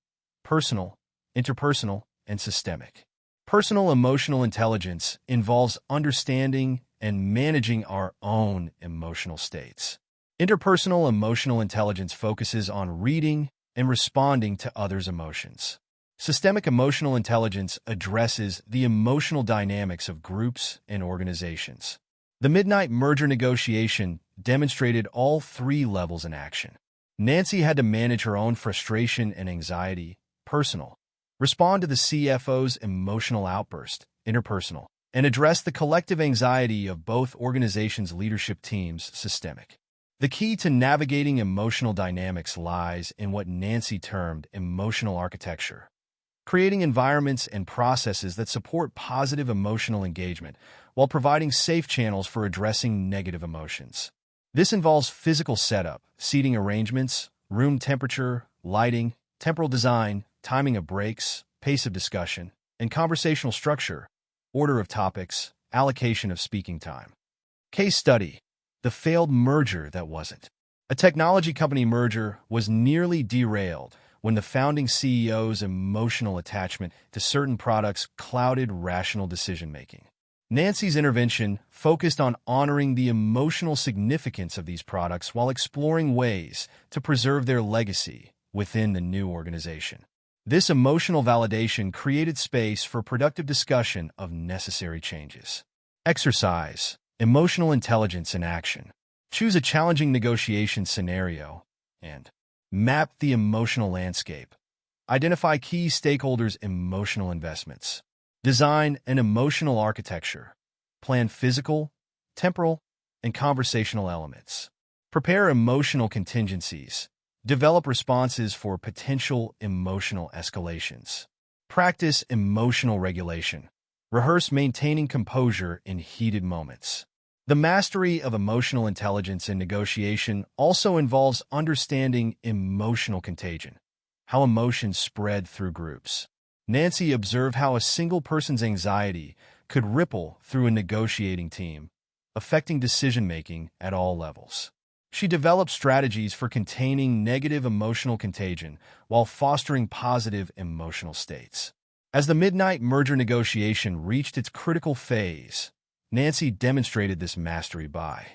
A: personal, interpersonal, and systemic. Personal emotional intelligence involves understanding and managing our own emotional states. Interpersonal emotional intelligence focuses on reading and responding to others' emotions. Systemic emotional intelligence addresses the emotional dynamics of groups and organizations. The midnight merger negotiation demonstrated all 3 levels in action. Nancy had to manage her own frustration and anxiety, personal, respond to the CFO's emotional outburst, interpersonal, and address the collective anxiety of both organizations' leadership teams, systemic. The key to navigating emotional dynamics lies in what Nancy termed emotional architecture, creating environments and processes that support positive emotional engagement while providing safe channels for addressing negative emotions. This involves physical setup, seating arrangements, room temperature, lighting, temporal design, timing of breaks, pace of discussion, and conversational structure, order of topics, allocation of speaking time. Case study: the failed merger that wasn't. A technology company merger was nearly derailed when the founding CEO's emotional attachment to certain products clouded rational decision-making. Nancy's intervention focused on honoring the emotional significance of these products while exploring ways to preserve their legacy within the new organization. This emotional validation created space for productive discussion of necessary changes. Exercise, emotional intelligence in action. Choose a challenging negotiation scenario and map the emotional landscape. Identify key stakeholders' emotional investments. Design an emotional architecture. Plan physical, temporal, and conversational elements. Prepare emotional contingencies. Develop responses for potential emotional escalations. Practice emotional regulation. Rehearse maintaining composure in heated moments. The mastery of emotional intelligence in negotiation also involves understanding emotional contagion, how emotions spread through groups. Nancy observed how a single person's anxiety could ripple through a negotiating team, affecting decision-making at all levels. She developed strategies for containing negative emotional contagion while fostering positive emotional states. As the midnight merger negotiation reached its critical phase, Nancy demonstrated this mastery by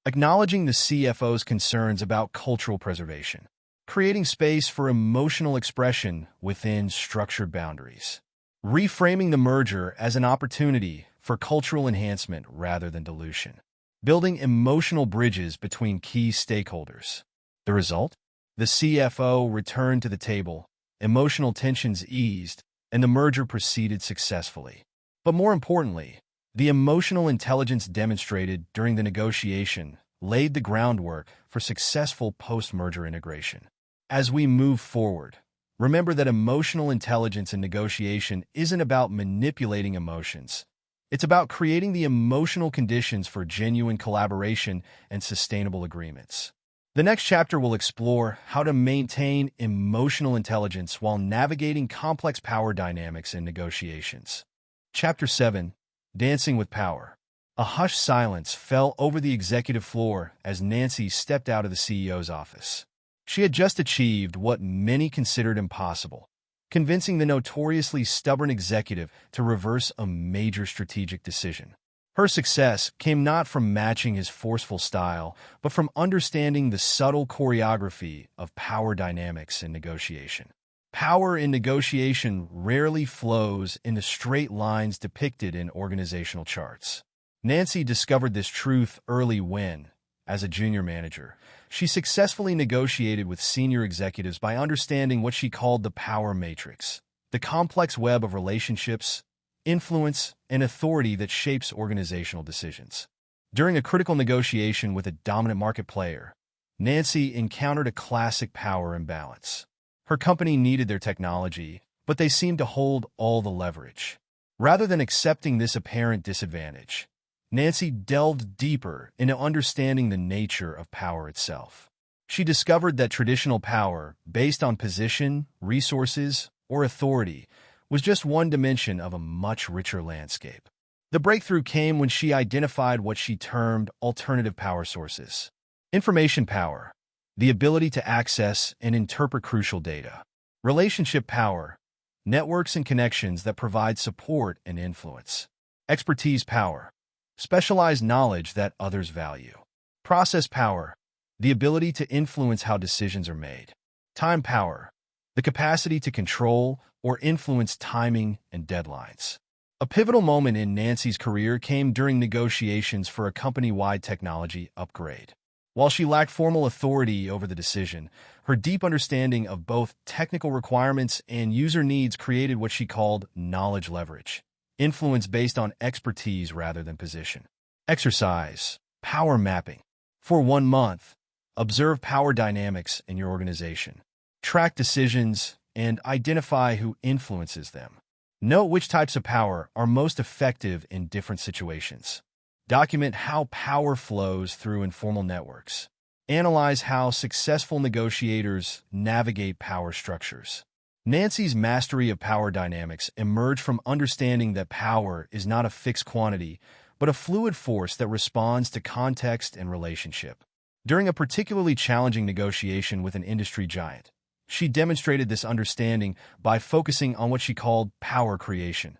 A: acknowledging the CFO's concerns about cultural preservation, creating space for emotional expression within structured boundaries, reframing the merger as an opportunity for cultural enhancement rather than dilution, building emotional bridges between key stakeholders. The result? The CFO returned to the table, emotional tensions eased, and the merger proceeded successfully. But more importantly, the emotional intelligence demonstrated during the negotiation laid the groundwork for successful post-merger integration. As we move forward, remember that emotional intelligence in negotiation isn't about manipulating emotions. It's about creating the emotional conditions for genuine collaboration and sustainable agreements. The next chapter will explore how to maintain emotional intelligence while navigating complex power dynamics and negotiations. Chapter 7: Dancing with Power. A hushed silence fell over the executive floor as Nancy stepped out of the CEO's office. She had just achieved what many considered impossible, convincing the notoriously stubborn executive to reverse a major strategic decision. Her success came not from matching his forceful style, but from understanding the subtle choreography of power dynamics in negotiation. Power in negotiation rarely flows in the straight lines depicted in organizational charts. Nancy discovered this truth early when, as a junior manager, she successfully negotiated with senior executives by understanding what she called the power matrix, the complex web of relationships, influence, and authority that shapes organizational decisions. During a critical negotiation with a dominant market player, Nancy encountered a classic power imbalance. Her company needed their technology, but they seemed to hold all the leverage. Rather than accepting this apparent disadvantage, Nancy delved deeper into understanding the nature of power itself. She discovered that traditional power, based on position, resources, or authority, was just one dimension of a much richer landscape. The breakthrough came when she identified what she termed alternative power sources. Information power, the ability to access and interpret crucial data. Relationship power, networks and connections that provide support and influence. Expertise power, specialized knowledge that others value. Process power, the ability to influence how decisions are made. Time power, the capacity to control or influence timing and deadlines. A pivotal moment in Nancy's career came during negotiations for a company-wide technology upgrade. While she lacked formal authority over the decision, her deep understanding of both technical requirements and user needs created what she called knowledge leverage, influence based on expertise rather than position. Exercise, power mapping. For 1 month, observe power dynamics in your organization. Track decisions and identify who influences them. Note which types of power are most effective in different situations. Document how power flows through informal networks. Analyze how successful negotiators navigate power structures. Nancy's mastery of power dynamics emerged from understanding that power is not a fixed quantity, but a fluid force that responds to context and relationship. During a particularly challenging negotiation with an industry giant, she demonstrated this understanding by focusing on what she called power creation,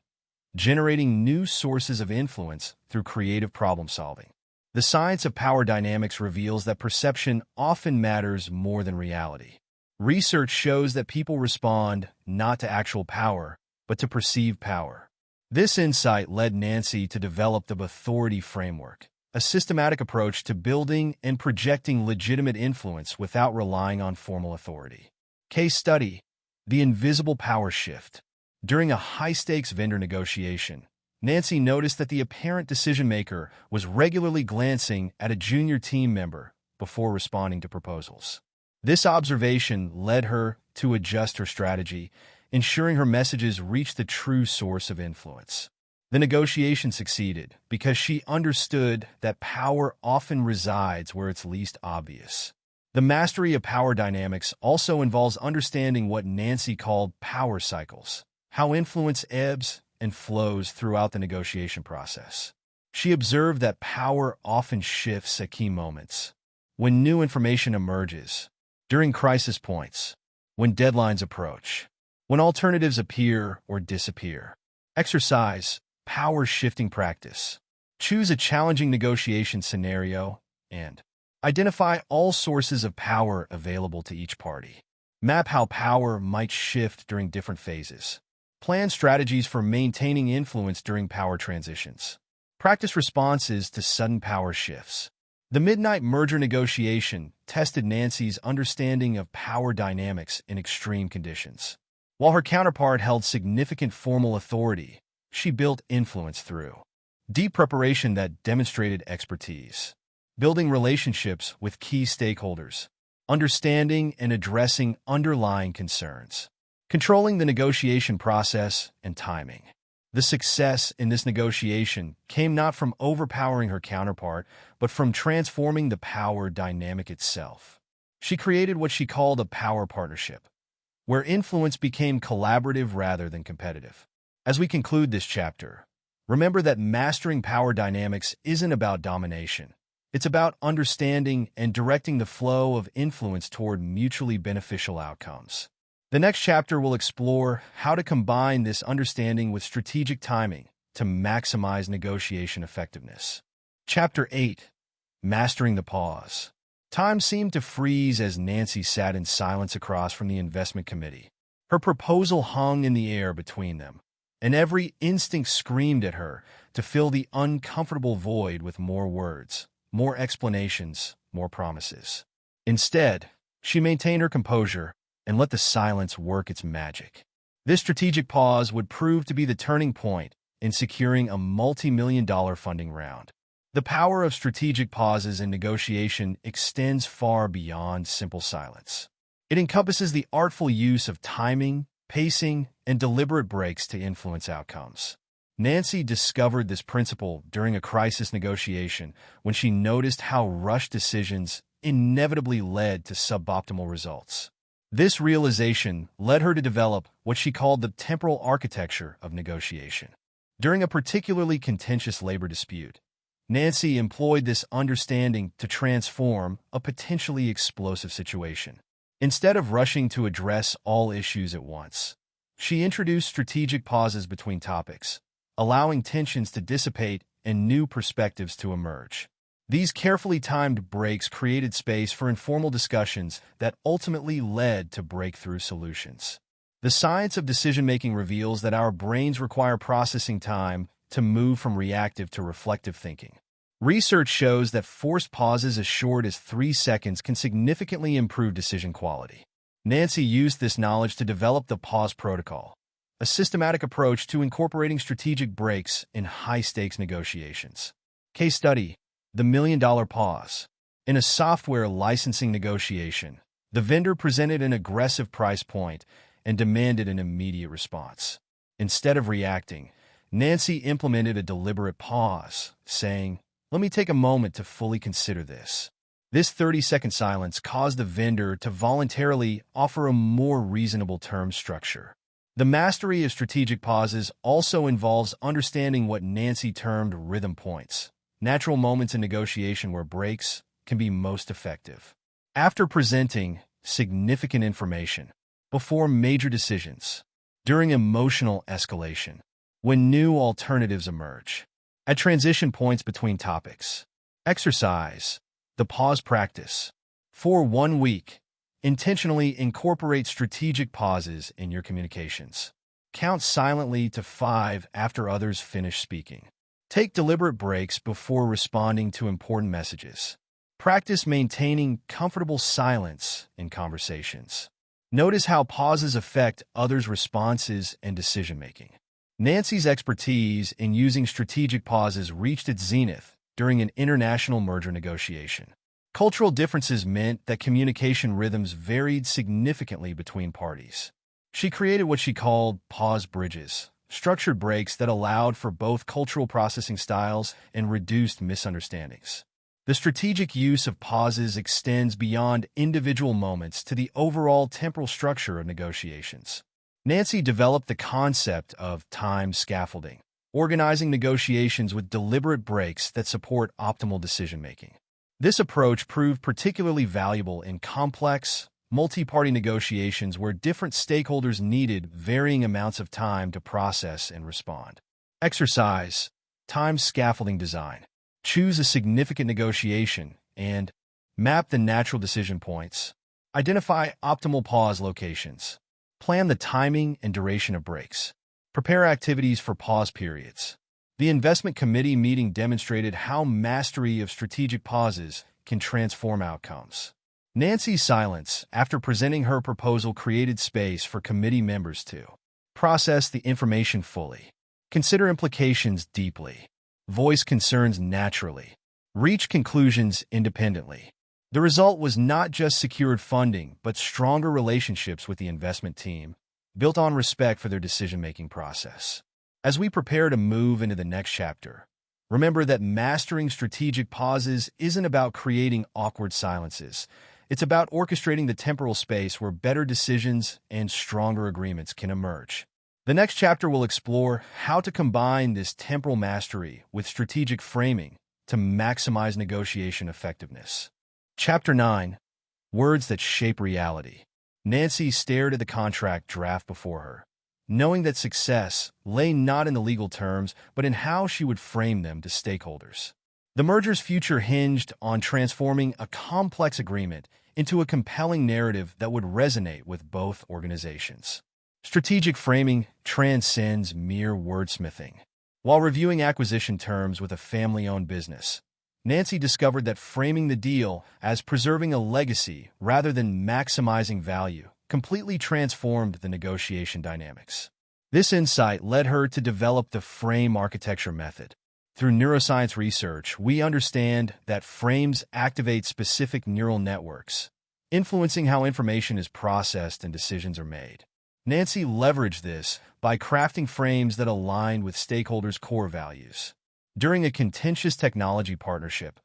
A: generating new sources of influence through creative problem-solving. The science of power dynamics reveals that perception often matters more than reality. Research shows that people respond not to actual power, but to perceived power. This insight led Nancy to develop the authority framework, a systematic approach to building and projecting legitimate influence without relying on formal authority. Case study: the invisible power shift. During a high-stakes vendor negotiation, Nancy noticed that the apparent decision-maker was regularly glancing at a junior team member before responding to proposals. This observation led her to adjust her strategy, ensuring her messages reached the true source of influence. The negotiation succeeded because she understood that power often resides where it's least obvious. The mastery of power dynamics also involves understanding what Nancy called power cycles, how influence ebbs and flows throughout the negotiation process. She observed that power often shifts at key moments, when new information emerges, during crisis points, when deadlines approach, when alternatives appear or disappear. Exercise power shifting practice. Choose a challenging negotiation scenario and identify all sources of power available to each party. Map how power might shift during different phases. Plan strategies for maintaining influence during power transitions. Practice responses to sudden power shifts. The midnight merger negotiation tested Nancy's understanding of power dynamics in extreme conditions. While her counterpart held significant formal authority, she built influence through deep preparation that demonstrated expertise, building relationships with key stakeholders, understanding and addressing underlying concerns, controlling the negotiation process and timing. The success in this negotiation came not from overpowering her counterpart, but from transforming the power dynamic itself. She created what she called a power partnership, where influence became collaborative rather than competitive. As we conclude this chapter, remember that mastering power dynamics isn't about domination. It's about understanding and directing the flow of influence toward mutually beneficial outcomes. The next chapter will explore how to combine this understanding with strategic timing to maximize negotiation effectiveness. Chapter 8. Mastering the Pause. Time seemed to freeze as Nancy sat in silence across from the investment committee. Her proposal hung in the air between them, and every instinct screamed at her to fill the uncomfortable void with more words, more explanations, more promises. Instead, she maintained her composure and let the silence work its magic. This strategic pause would prove to be the turning point in securing a multi-million-dollar funding round. The power of strategic pauses in negotiation extends far beyond simple silence. It encompasses the artful use of timing, pacing, and deliberate breaks to influence outcomes. Nancy discovered this principle during a crisis negotiation when she noticed how rushed decisions inevitably led to suboptimal results. This realization led her to develop what she called the temporal architecture of negotiation. During a particularly contentious labor dispute, Nancy employed this understanding to transform a potentially explosive situation. Instead of rushing to address all issues at once, she introduced strategic pauses between topics, allowing tensions to dissipate and new perspectives to emerge. These carefully timed breaks created space for informal discussions that ultimately led to breakthrough solutions. The science of decision-making reveals that our brains require processing time to move from reactive to reflective thinking. Research shows that forced pauses as short as 3 seconds can significantly improve decision quality. Nancy used this knowledge to develop the pause protocol, a systematic approach to incorporating strategic breaks in high-stakes negotiations. Case study: the million-dollar pause. In a software licensing negotiation, the vendor presented an aggressive price point and demanded an immediate response. Instead of reacting, Nancy implemented a deliberate pause, saying, "Let me take a moment to fully consider this." This 30-second silence caused the vendor to voluntarily offer a more reasonable term structure. The mastery of strategic pauses also involves understanding what Nancy termed rhythm points, natural moments in negotiation where breaks can be most effective. After presenting significant information, before major decisions, during emotional escalation, when new alternatives emerge, at transition points between topics. Exercise the pause practice. For 1 week, intentionally incorporate strategic pauses in your communications. Count silently to 5 after others finish speaking. Take deliberate breaks before responding to important messages. Practice maintaining comfortable silence in conversations. Notice how pauses affect others' responses and decision-making. Nancy's expertise in using strategic pauses reached its zenith during an international merger negotiation. Cultural differences meant that communication rhythms varied significantly between parties. She created what she called pause bridges, structured breaks that allowed for both cultural processing styles and reduced misunderstandings. The strategic use of pauses extends beyond individual moments to the overall temporal structure of negotiations. Nancy developed the concept of time scaffolding, organizing negotiations with deliberate breaks that support optimal decision-making. This approach proved particularly valuable in complex, multi-party negotiations where different stakeholders needed varying amounts of time to process and respond. Exercise time scaffolding design. Choose a significant negotiation and map the natural decision points. Identify optimal pause locations. Plan the timing and duration of breaks. Prepare activities for pause periods. The investment committee meeting demonstrated how mastery of strategic pauses can transform outcomes. Nancy's silence after presenting her proposal created space for committee members to process the information fully, consider implications deeply, voice concerns naturally, reach conclusions independently. The result was not just secured funding, but stronger relationships with the investment team, built on respect for their decision-making process. As we prepare to move into the next chapter, remember that mastering strategic pauses isn't about creating awkward silences. It's about orchestrating the temporal space where better decisions and stronger agreements can emerge. The next chapter will explore how to combine this temporal mastery with strategic framing to maximize negotiation effectiveness. Chapter 9. Words that shape reality. Nancy stared at the contract draft before her, knowing that success lay not in the legal terms, but in how she would frame them to stakeholders. The merger's future hinged on transforming a complex agreement into a compelling narrative that would resonate with both organizations. Strategic framing transcends mere wordsmithing. While reviewing acquisition terms with a family-owned business, Nancy discovered that framing the deal as preserving a legacy rather than maximizing value completely transformed the negotiation dynamics. This insight led her to develop the frame architecture method. Through neuroscience research, we understand that frames activate specific neural networks, influencing how information is processed and decisions are made. Nancy leveraged this by crafting frames that aligned with stakeholders' core values. During a contentious technology partnership,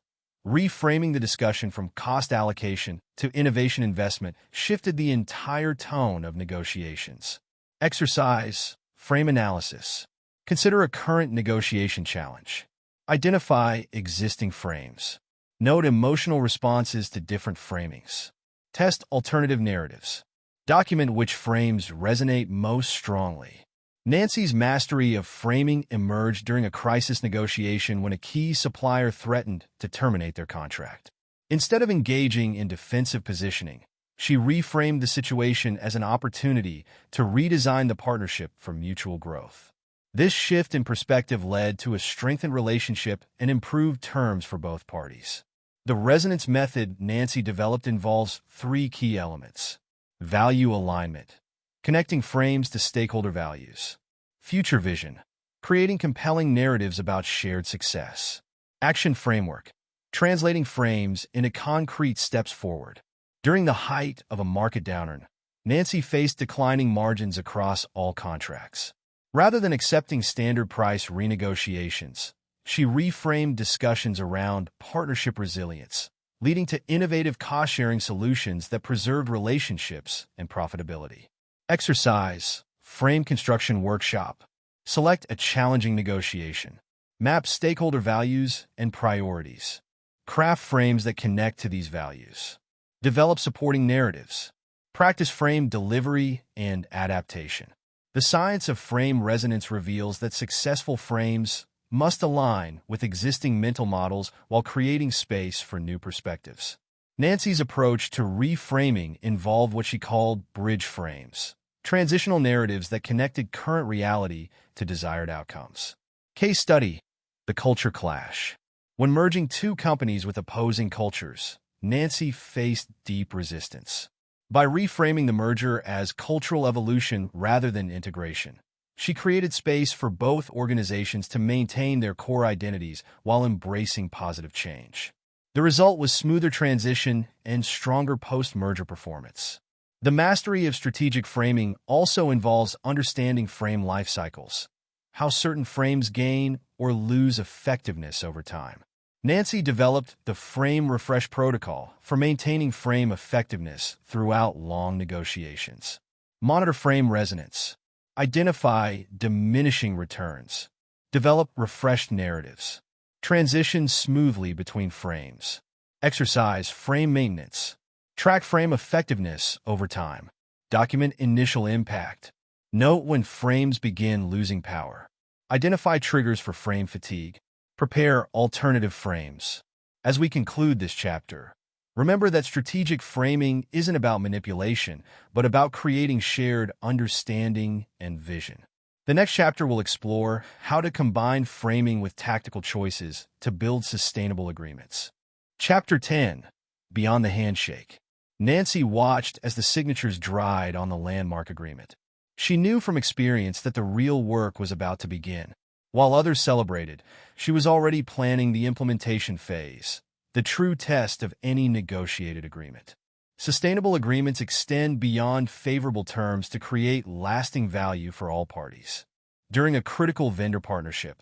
A: reframing the discussion from cost allocation to innovation investment shifted the entire tone of negotiations. Exercise, frame analysis. Consider a current negotiation challenge. Identify existing frames. Note emotional responses to different framings. Test alternative narratives. Document which frames resonate most strongly. Nancy's mastery of framing emerged during a crisis negotiation when a key supplier threatened to terminate their contract. Instead of engaging in defensive positioning, she reframed the situation as an opportunity to redesign the partnership for mutual growth. This shift in perspective led to a strengthened relationship and improved terms for both parties. The resonance method Nancy developed involves three key elements: value alignment, connecting frames to stakeholder values; future vision, creating compelling narratives about shared success; action framework, translating frames into concrete steps forward. During the height of a market downturn, Nancy faced declining margins across all contracts. Rather than accepting standard price renegotiations, she reframed discussions around partnership resilience, leading to innovative cost-sharing solutions that preserved relationships and profitability. Exercise, frame construction workshop. Select a challenging negotiation. Map stakeholder values and priorities. Craft frames that connect to these values. Develop supporting narratives. Practice frame delivery and adaptation. The science of frame resonance reveals that successful frames must align with existing mental models while creating space for new perspectives. Nancy's approach to reframing involved what she called bridge frames, transitional narratives that connected current reality to desired outcomes. Case study: the culture clash. When merging two companies with opposing cultures, Nancy faced deep resistance. By reframing the merger as cultural evolution rather than integration, she created space for both organizations to maintain their core identities while embracing positive change. The result was smoother transition and stronger post-merger performance. The mastery of strategic framing also involves understanding frame life cycles, how certain frames gain or lose effectiveness over time. Nancy developed the Frame Refresh Protocol for maintaining frame effectiveness throughout long negotiations. Monitor frame resonance. Identify diminishing returns. Develop refreshed narratives. Transition smoothly between frames. Exercise frame maintenance. Track frame effectiveness over time. Document initial impact. Note when frames begin losing power. Identify triggers for frame fatigue. Prepare alternative frames. As we conclude this chapter, remember that strategic framing isn't about manipulation, but about creating shared understanding and vision. The next chapter will explore how to combine framing with tactical choices to build sustainable agreements. Chapter 10. Beyond the Handshake. Nancy watched as the signatures dried on the landmark agreement. She knew from experience that the real work was about to begin. While others celebrated, she was already planning the implementation phase, the true test of any negotiated agreement. Sustainable agreements extend beyond favorable terms to create lasting value for all parties. During a critical vendor partnership,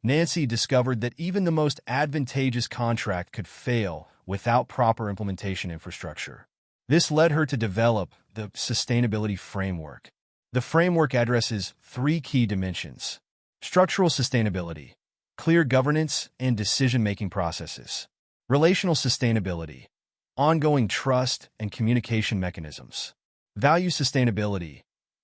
A: Nancy discovered that even the most advantageous contract could fail without proper implementation infrastructure. This led her to develop the sustainability framework. The framework addresses three key dimensions: structural sustainability, clear governance and decision-making processes; relational sustainability, ongoing trust and communication mechanisms; value sustainability,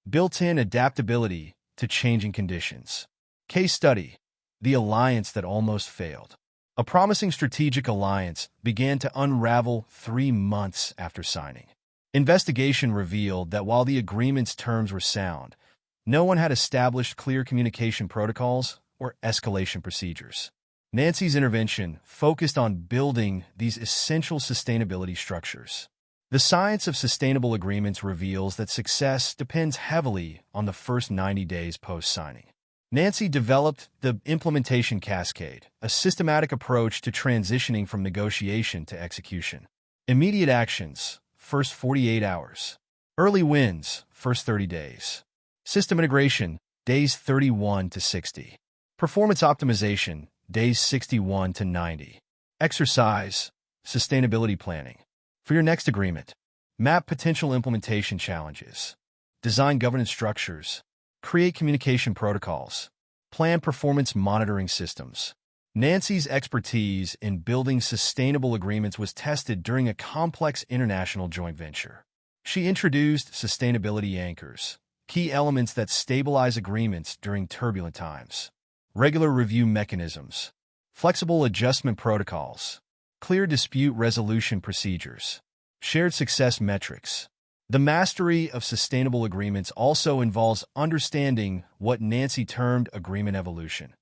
A: built-in adaptability to changing conditions. Case study: the alliance that almost failed. A promising strategic alliance began to unravel 3 months after signing. Investigation revealed that while the agreement's terms were sound, no one had established clear communication protocols or escalation procedures. Nancy's intervention focused on building these essential sustainability structures. The science of sustainable agreements reveals that success depends heavily on the first 90 days post-signing. Nancy developed the implementation cascade, a systematic approach to transitioning from negotiation to execution. Immediate actions, first 48 hours. Early wins, first 30 days. System integration, days 31 to 60. Performance optimization, days 61 to 90. Exercise, sustainability planning. For your next agreement, map potential implementation challenges. Design governance structures. Create communication protocols. Plan performance monitoring systems. Nancy's expertise in building sustainable agreements was tested during a complex international joint venture. She introduced sustainability anchors, key elements that stabilize agreements during turbulent times; regular review mechanisms, flexible adjustment protocols, clear dispute resolution procedures, shared success metrics. The mastery of sustainable agreements also involves understanding what Nancy termed agreement evolution,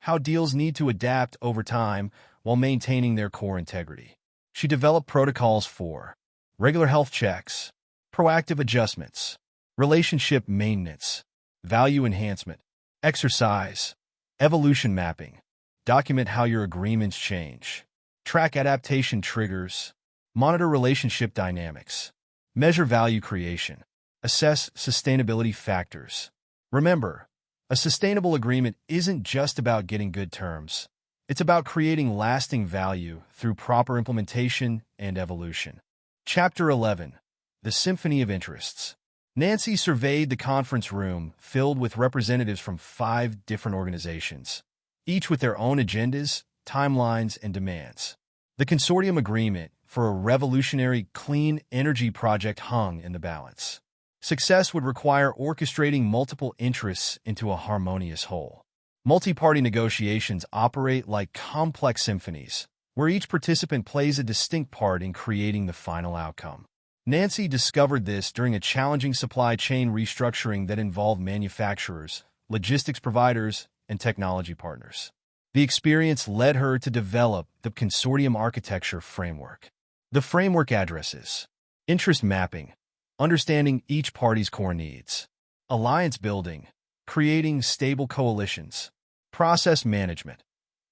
A: how deals need to adapt over time while maintaining their core integrity. She developed protocols for regular health checks, proactive adjustments, relationship maintenance, value enhancement, exercise, evolution mapping, document how your agreements change, track adaptation triggers, monitor relationship dynamics, measure value creation, assess sustainability factors. Remember, a sustainable agreement isn't just about getting good terms. It's about creating lasting value through proper implementation and evolution. Chapter 11. The Symphony of Interests. Nancy surveyed the conference room filled with representatives from 5 different organizations, each with their own agendas, timelines, and demands. The consortium agreement for a revolutionary clean energy project hung in the balance. Success would require orchestrating multiple interests into a harmonious whole. Multi-party negotiations operate like complex symphonies, where each participant plays a distinct part in creating the final outcome. Nancy discovered this during a challenging supply chain restructuring that involved manufacturers, logistics providers, and technology partners. The experience led her to develop the consortium architecture framework. The framework addresses interest mapping, understanding each party's core needs; alliance building, creating stable coalitions; process management,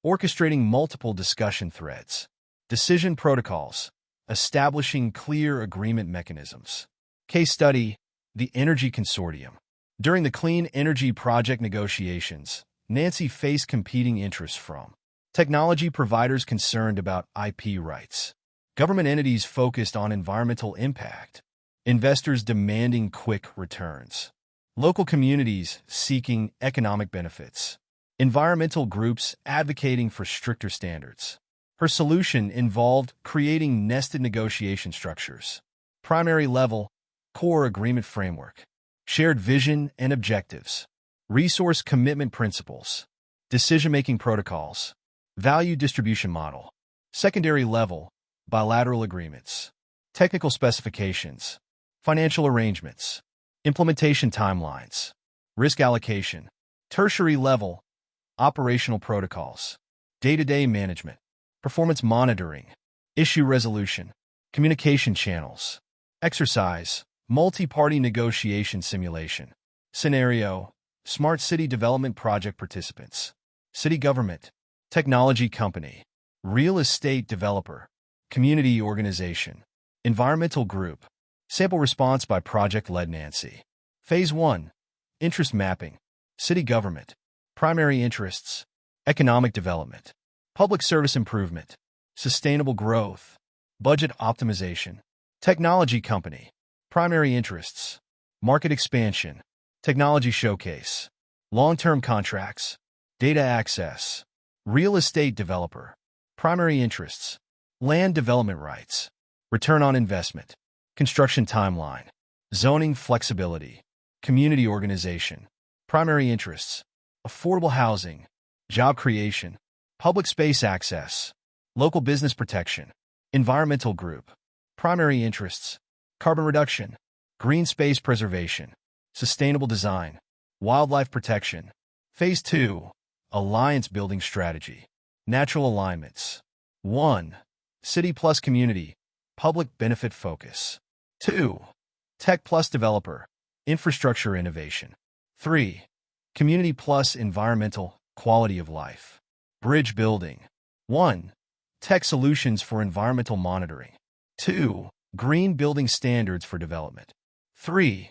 A: orchestrating multiple discussion threads; decision protocols, establishing clear agreement mechanisms. Case study: the Energy Consortium. During the clean energy project negotiations, Nancy faced competing interests from technology providers concerned about IP rights, government entities focused on environmental impact, investors demanding quick returns, local communities seeking economic benefits, environmental groups advocating for stricter standards. Her solution involved creating nested negotiation structures: primary level, core agreement framework; shared vision and objectives; resource commitment principles; decision-making protocols; value distribution model; secondary level, bilateral agreements; technical specifications; financial arrangements; implementation timelines; risk allocation; tertiary level, operational protocols; day-to-day management; performance monitoring; issue resolution; communication channels; exercise, multi-party negotiation simulation; scenario, smart city development project participants; city government; technology company; real estate developer; community organization; environmental group. Sample response by project led Nancy. Phase 1. Interest mapping. city government, primary interests, economic development, public service improvement, sustainable growth, budget optimization, technology company, primary interests, market expansion, technology showcase, long-term contracts, data access, real estate developer, primary interests, land development rights, return on investment, construction timeline, zoning flexibility, community organization, primary interests, affordable housing, job creation, public space access, local business protection, environmental group, primary interests, carbon reduction, green space preservation, sustainable design, wildlife protection. Phase 2, Alliance Building Strategy, Natural Alignments. 1. City plus Community, Public Benefit Focus. 2. Tech plus Developer, Infrastructure Innovation. 3. Community plus Environmental, Quality of Life. Bridge Building. 1. Tech Solutions for Environmental Monitoring. 2. Green Building Standards for Development. 3.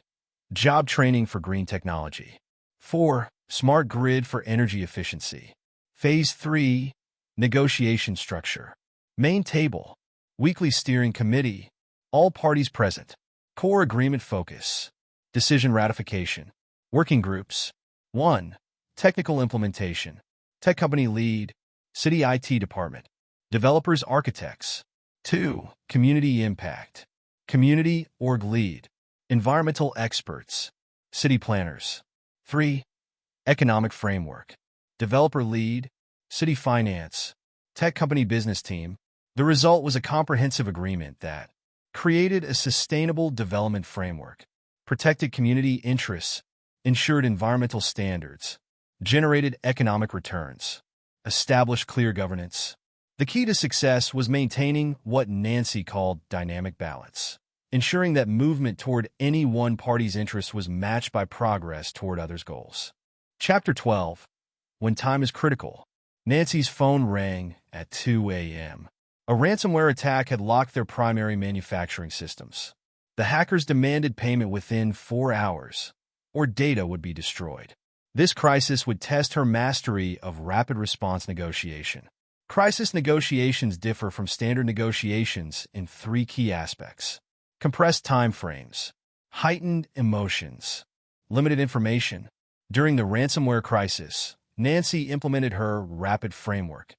A: Job Training for Green Technology. 4. Smart Grid for Energy Efficiency. Phase 3, Negotiation Structure. Main Table, Weekly Steering Committee, all parties present. Core Agreement Focus, Decision Ratification. Working Groups. 1. Technical Implementation, Tech Company Lead, City IT Department, Developers Architects. 2. Community Impact, Community Org Lead, Environmental Experts, City Planners. 3. Economic Framework, Developer Lead, City Finance, Tech Company Business Team. The result was a comprehensive agreement that created a sustainable development framework, protected community interests, ensured environmental standards, generated economic returns, established clear governance. The key to success was maintaining what Nancy called dynamic balance, ensuring that movement toward any one party's interest was matched by progress toward others' goals. Chapter 12. When Time is Critical. Nancy's phone rang at 2 a.m. A ransomware attack had locked their primary manufacturing systems. The hackers demanded payment within 4 hours, or data would be destroyed. This crisis would test her mastery of rapid response negotiation. Crisis negotiations differ from standard negotiations in 3 key aspects: compressed time frames, heightened emotions, limited information. During the ransomware crisis, Nancy implemented her rapid framework.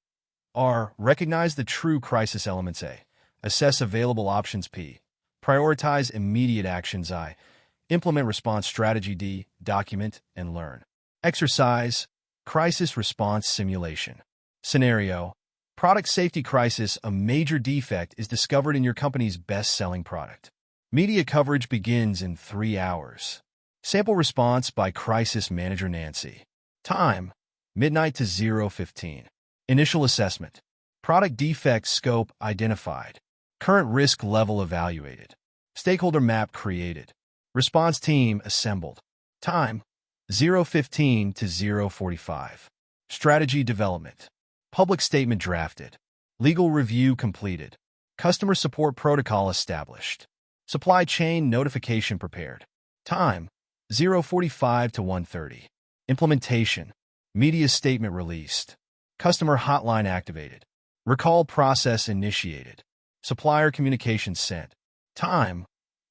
A: R. Recognize the true crisis elements. A. Assess available options. P. Prioritize immediate actions. I. Implement response strategy. D. Document and learn. Exercise. Crisis response simulation. Scenario. Product safety crisis. A major defect is discovered in your company's best-selling product. Media coverage begins in 3 hours. Sample response by Crisis Manager Nancy. Time: midnight to 0:15. Initial assessment. Product defect scope identified. Current risk level evaluated. Stakeholder map created. Response team assembled. Time: 0:15 to 0:45. Strategy development. Public statement drafted. Legal review completed. Customer support protocol established. Supply chain notification prepared. Time: 0:45 to 1:30. Implementation. Media statement released. Customer hotline activated. Recall process initiated. Supplier communication sent. Time: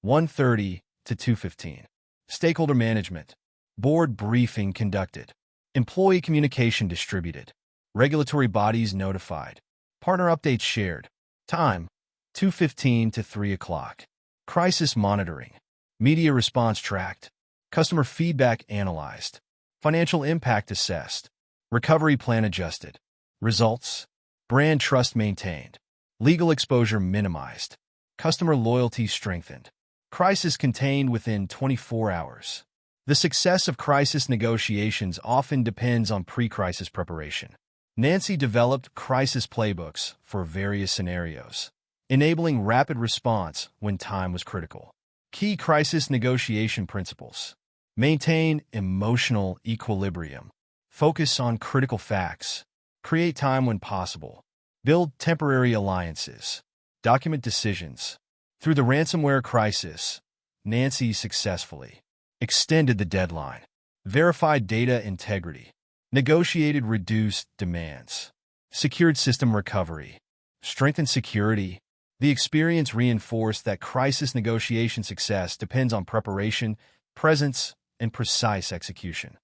A: 1:30 to 2:15. Stakeholder management. Board briefing conducted. Employee communication distributed. Regulatory bodies notified. Partner updates shared. Time: 2:15 to 3 o'clock. Crisis monitoring. Media response tracked. Customer feedback analyzed. Financial impact assessed. Recovery plan adjusted. Results: brand trust maintained. Legal exposure minimized. Customer loyalty strengthened. Crisis contained within 24 hours. The success of crisis negotiations often depends on pre-crisis preparation. Nancy developed crisis playbooks for various scenarios, enabling rapid response when time was critical. Key crisis negotiation principles: maintain emotional equilibrium, focus on critical facts, create time when possible, build temporary alliances, document decisions. Through the ransomware crisis, Nancy successfully extended the deadline, verified data integrity, negotiated reduced demands, secured system recovery, strengthened security. The experience reinforced that crisis negotiation success depends on preparation, presence, and precise execution.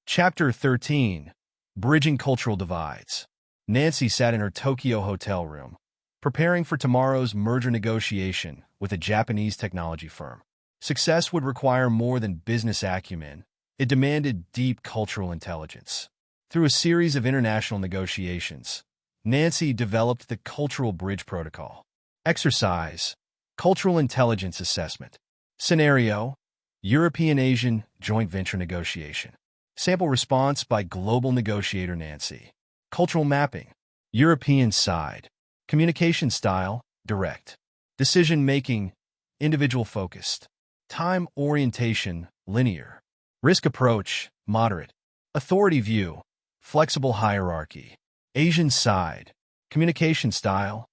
A: Chapter 13. Bridging Cultural Divides. Nancy sat in her Tokyo hotel room, preparing for tomorrow's merger negotiation with a Japanese technology firm. Success would require more than business acumen. It demanded deep cultural intelligence. Through a series of international negotiations, Nancy developed the Cultural Bridge Protocol. Exercise: Cultural Intelligence Assessment. Scenario: European-Asian Joint Venture Negotiation. Sample response by Global Negotiator Nancy. Cultural mapping: European side. Communication style: direct. Decision-making: individual-focused. Time orientation: linear. Risk approach: moderate. Authority view: flexible hierarchy. Asian side. Communication style: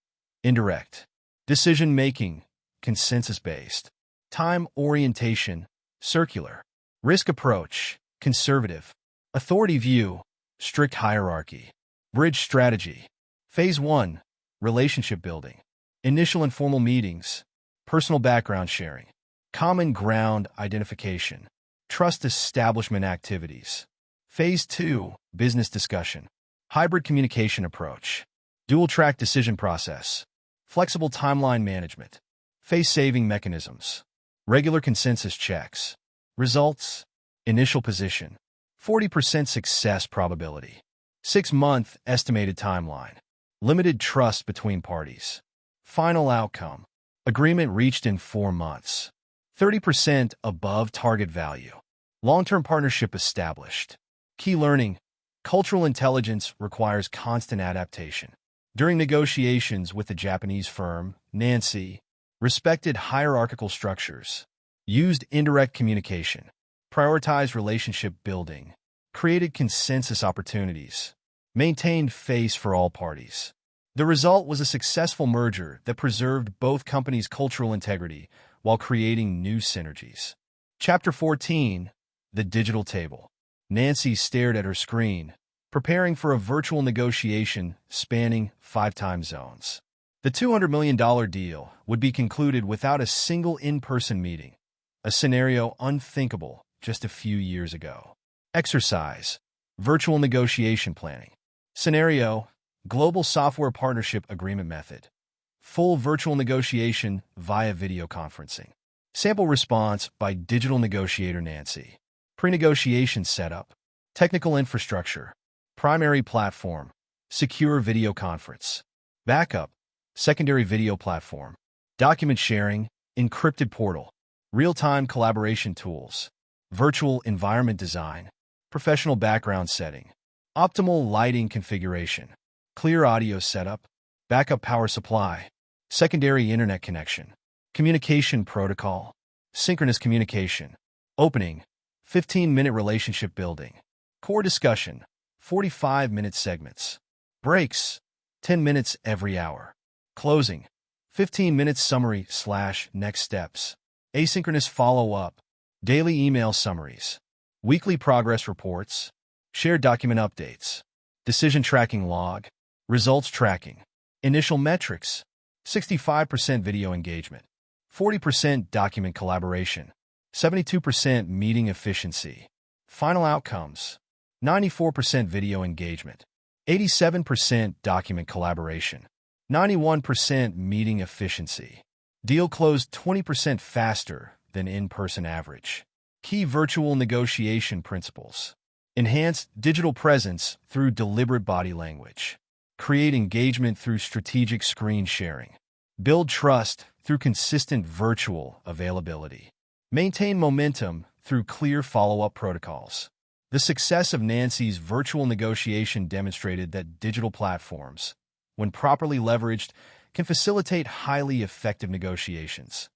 A: indirect. Decision-making: consensus-based. Time orientation: circular. Risk approach: conservative. Authority view: strict hierarchy. Bridge strategy. Phase 1. Relationship building. Initial informal meetings. Personal background sharing. Common ground identification. Trust establishment activities. Phase 2. Business discussion. Hybrid communication approach. Dual-track decision process. Flexible timeline management. Face-saving mechanisms. Regular consensus checks. Results: initial position. 40% success probability. 6-month estimated timeline. Limited trust between parties. Final outcome: agreement reached in 4 months. 30% above target value. Long-term partnership established. Key learning: cultural intelligence requires constant adaptation. During negotiations with the Japanese firm, Nancy respected hierarchical structures, used indirect communication, prioritized relationship building, created consensus opportunities, maintained face for all parties. The result was a successful merger that preserved both companies' cultural integrity while creating new synergies. Chapter 14. The Digital Table. Nancy stared at her screen, preparing for a virtual negotiation spanning 5 time zones. The $200 million deal would be concluded without a single in-person meeting, a scenario unthinkable just a few years ago. Exercise: virtual negotiation planning. Scenario: global software partnership agreement method. Full virtual negotiation via video conferencing. Sample response by Digital Negotiator Nancy. Pre-negotiation setup. Technical infrastructure. Primary platform: secure video conference. Backup: secondary video platform. Document sharing: encrypted portal. Real-time collaboration tools. Virtual environment design. Professional background setting. Optimal lighting configuration. Clear audio setup. Backup power supply. Secondary internet connection. Communication protocol. Synchronous communication. Opening: 15-minute relationship building. Core discussion: 45-minute segments. Breaks: 10 minutes every hour. Closing: 15 minutes summary/next steps. Asynchronous follow-up. Daily email summaries. Weekly progress reports. Shared document updates. Decision tracking log. Results tracking. Initial metrics: 65% video engagement. 40% document collaboration. 72% meeting efficiency. Final outcomes: 94% video engagement. 87% document collaboration. 91% meeting efficiency. Deal closed 20% faster than in-person average. Key virtual negotiation principles: enhance digital presence through deliberate body language. Create engagement through strategic screen sharing. Build trust through consistent virtual availability. Maintain momentum through clear follow-up protocols. The success of Nancy's virtual negotiation demonstrated that digital platforms, when properly leveraged, can facilitate highly effective negotiations.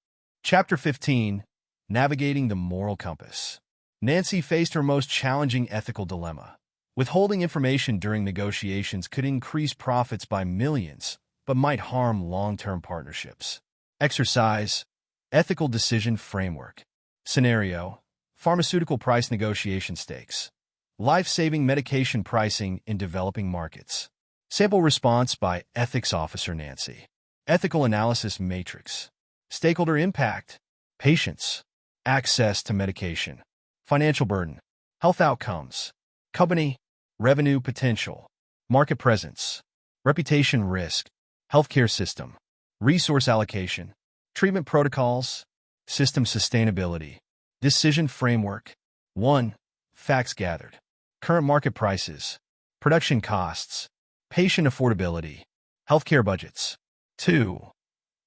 A: Chapter 15. Navigating the Moral Compass. Nancy faced her most challenging ethical dilemma. Withholding information during negotiations could increase profits by millions, but might harm long-term partnerships. Exercise: ethical decision framework. Scenario: Pharmaceutical price negotiation stakes. Life-saving medication pricing in developing markets. Sample response by Ethics Officer Nancy. Ethical analysis matrix. Stakeholder impact. Patients. Access to medication. Financial burden. Health outcomes. Company. Revenue potential. Market presence. Reputation risk. Healthcare system. Resource allocation. Treatment protocols. System sustainability. Decision framework. 1. Facts gathered. Current market prices. Production costs. Patient affordability. Healthcare budgets. 2.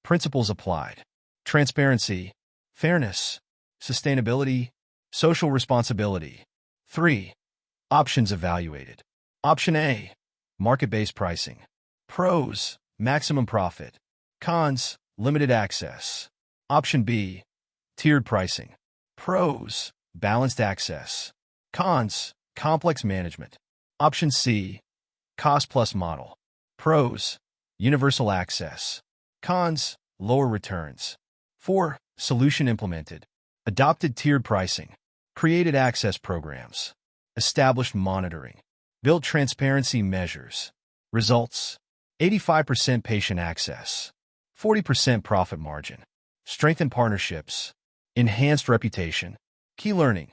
A: Principles applied. Transparency. Fairness. Sustainability. Social responsibility. 3. Options evaluated. Option A. Market-based pricing. Pros. Maximum profit. Cons. Limited access. Option B. Tiered pricing. Pros. Balanced access. Cons. Complex management. Option C. Cost-plus model. Pros. Universal access. Cons. Lower returns. 4. Solution implemented. Adopted tiered pricing. Created access programs. Established monitoring. Built transparency measures. Results. 85% patient access. 40% profit margin. Strengthened partnerships. Enhanced reputation. Key learning.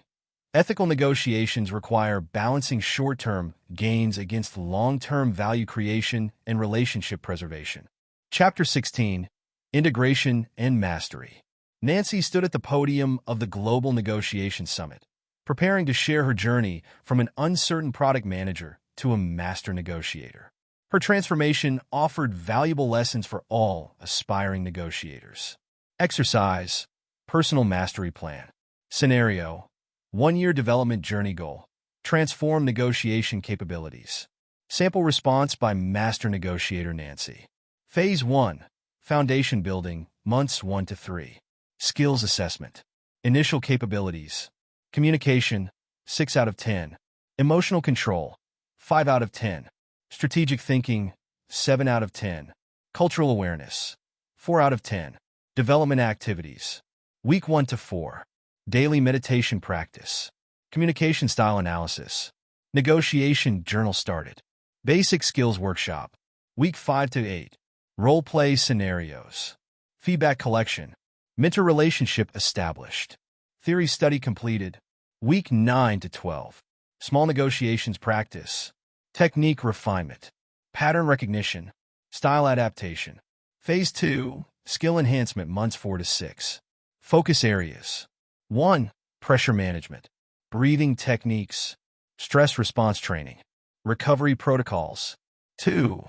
A: Ethical negotiations require balancing short-term gains against long-term value creation and relationship preservation. Chapter 16. Integration and Mastery. Nancy stood at the podium of the Global Negotiation Summit, preparing to share her journey from an uncertain product manager to a master negotiator. Her transformation offered valuable lessons for all aspiring negotiators. Exercise. Personal mastery plan. Scenario. 1-year development journey goal. Transform negotiation capabilities. Sample response by Master Negotiator Nancy. Phase 1. Foundation building, months 1 to 3. Skills assessment. Initial capabilities. Communication, 6 out of 10. Emotional control, 5 out of 10. Strategic thinking, 7 out of 10. Cultural awareness, 4 out of 10. Development activities. Week 1 to 4. Daily meditation practice. Communication style analysis. Negotiation journal started. Basic skills workshop. Week 5 to 8. Role play scenarios. Feedback collection. Mentor relationship established. Theory study completed. Week 9 to 12. Small negotiations practice. Technique refinement. Pattern recognition. Style adaptation. Phase 2. Skill enhancement months 4 to 6. Focus areas. 1. Pressure management. Breathing techniques. Stress response training. Recovery protocols. 2.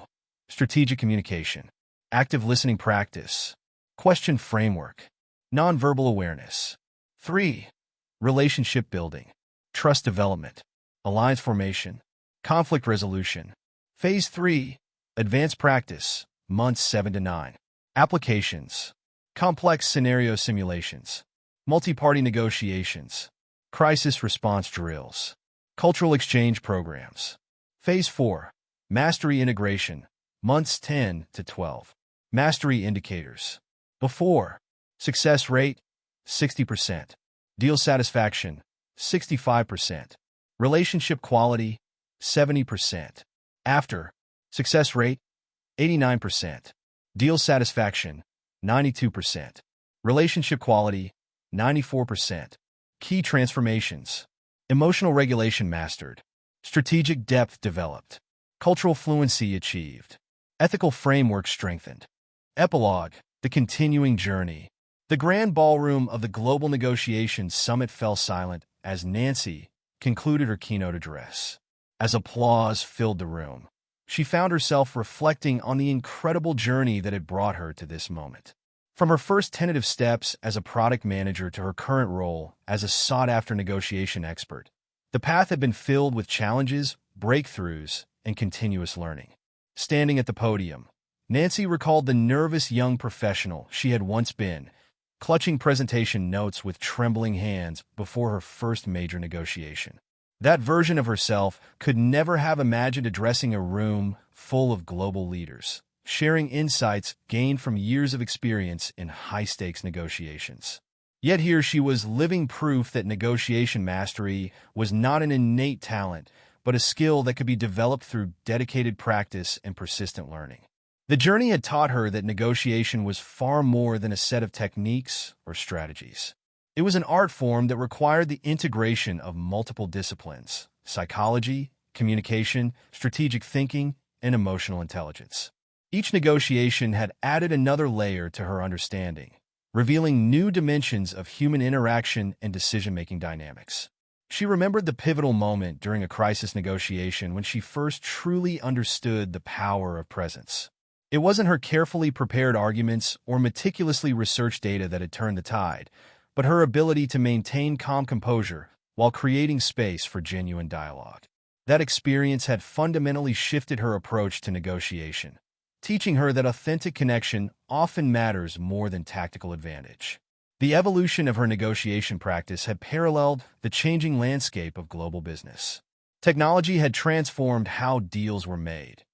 A: Strategic communication. Active listening practice. Question framework. Nonverbal awareness. 3. Relationship building. Trust development. Alliance formation. Conflict resolution. Phase 3. Advanced practice. Months 7 to 9. Applications. Complex scenario simulations. Multi-party negotiations. Crisis response drills. Cultural exchange programs. Phase 4. Mastery integration. Months 10 to 12. Mastery indicators. Before. Success rate, 60%. Deal satisfaction, 65%. Relationship quality, 70%. After. Success rate, 89%. Deal satisfaction, 92%. Relationship quality, 94%. Key transformations. Emotional regulation mastered. Strategic depth developed. Cultural fluency achieved. Ethical framework strengthened. Epilogue. The continuing journey. The grand ballroom of the Global Negotiations Summit fell silent as Nancy concluded her keynote address. As applause filled the room, she found herself reflecting on the incredible journey that had brought her to this moment. From her first tentative steps as a product manager to her current role as a sought-after negotiation expert, the path had been filled with challenges, breakthroughs, and continuous learning. Standing at the podium, Nancy recalled the nervous young professional she had once been, clutching presentation notes with trembling hands before her first major negotiation. That version of herself could never have imagined addressing a room full of global leaders, sharing insights gained from years of experience in high-stakes negotiations. Yet here she was living proof that negotiation mastery was not an innate talent, but a skill that could be developed through dedicated practice and persistent learning. The journey had taught her that negotiation was far more than a set of techniques or strategies. It was an art form that required the integration of multiple disciplines: psychology, communication, strategic thinking, and emotional intelligence. Each negotiation had added another layer to her understanding, revealing new dimensions of human interaction and decision-making dynamics. She remembered the pivotal moment during a crisis negotiation when she first truly understood the power of presence. It wasn't her carefully prepared arguments or meticulously researched data that had turned the tide, but her ability to maintain calm composure while creating space for genuine dialogue. That experience had fundamentally shifted her approach to negotiation, teaching her that authentic connection often matters more than tactical advantage. The evolution of her negotiation practice had paralleled the changing landscape of global business. Technology had transformed how deals were made,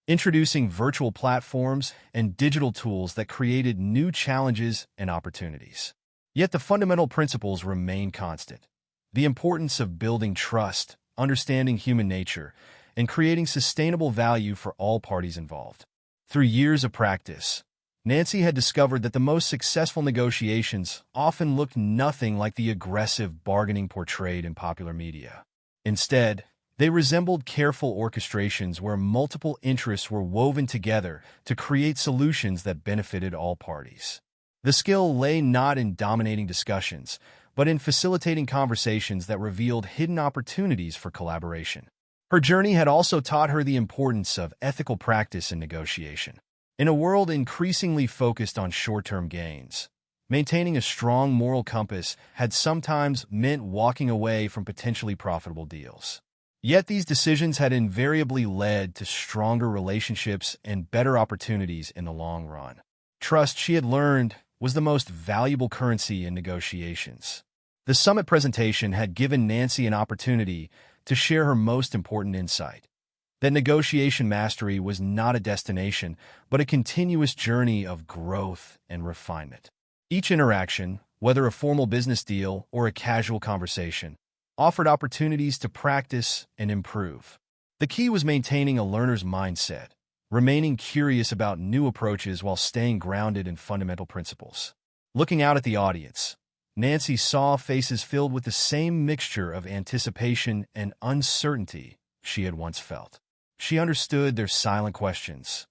A: introducing virtual platforms and digital tools that created new challenges and opportunities. Yet the fundamental principles remain constant: the importance of building trust, understanding human nature, and creating sustainable value for all parties involved. Through years of practice, Nancy had discovered that the most successful negotiations often looked nothing like the aggressive bargaining portrayed in popular media. Instead, they resembled careful orchestrations where multiple interests were woven together to create solutions that benefited all parties. The skill lay not in dominating discussions, but in facilitating conversations that revealed hidden opportunities for collaboration. Her journey had also taught her the importance of ethical practice in negotiation. In a world increasingly focused on short-term gains, maintaining a strong moral compass had sometimes meant walking away from potentially profitable deals. Yet these decisions had invariably led to stronger relationships and better opportunities in the long run. Trust, she had learned, was the most valuable currency in negotiations. The summit presentation had given Nancy an opportunity to share her most important insight: that negotiation mastery was not a destination, but a continuous journey of growth and refinement. Each interaction, whether a formal business deal or a casual conversation, offered opportunities to practice and improve. The key was maintaining a learner's mindset, remaining curious about new approaches while staying grounded in fundamental principles. Looking out at the audience, Nancy saw faces filled with the same mixture of anticipation and uncertainty she had once felt. She understood their silent questions.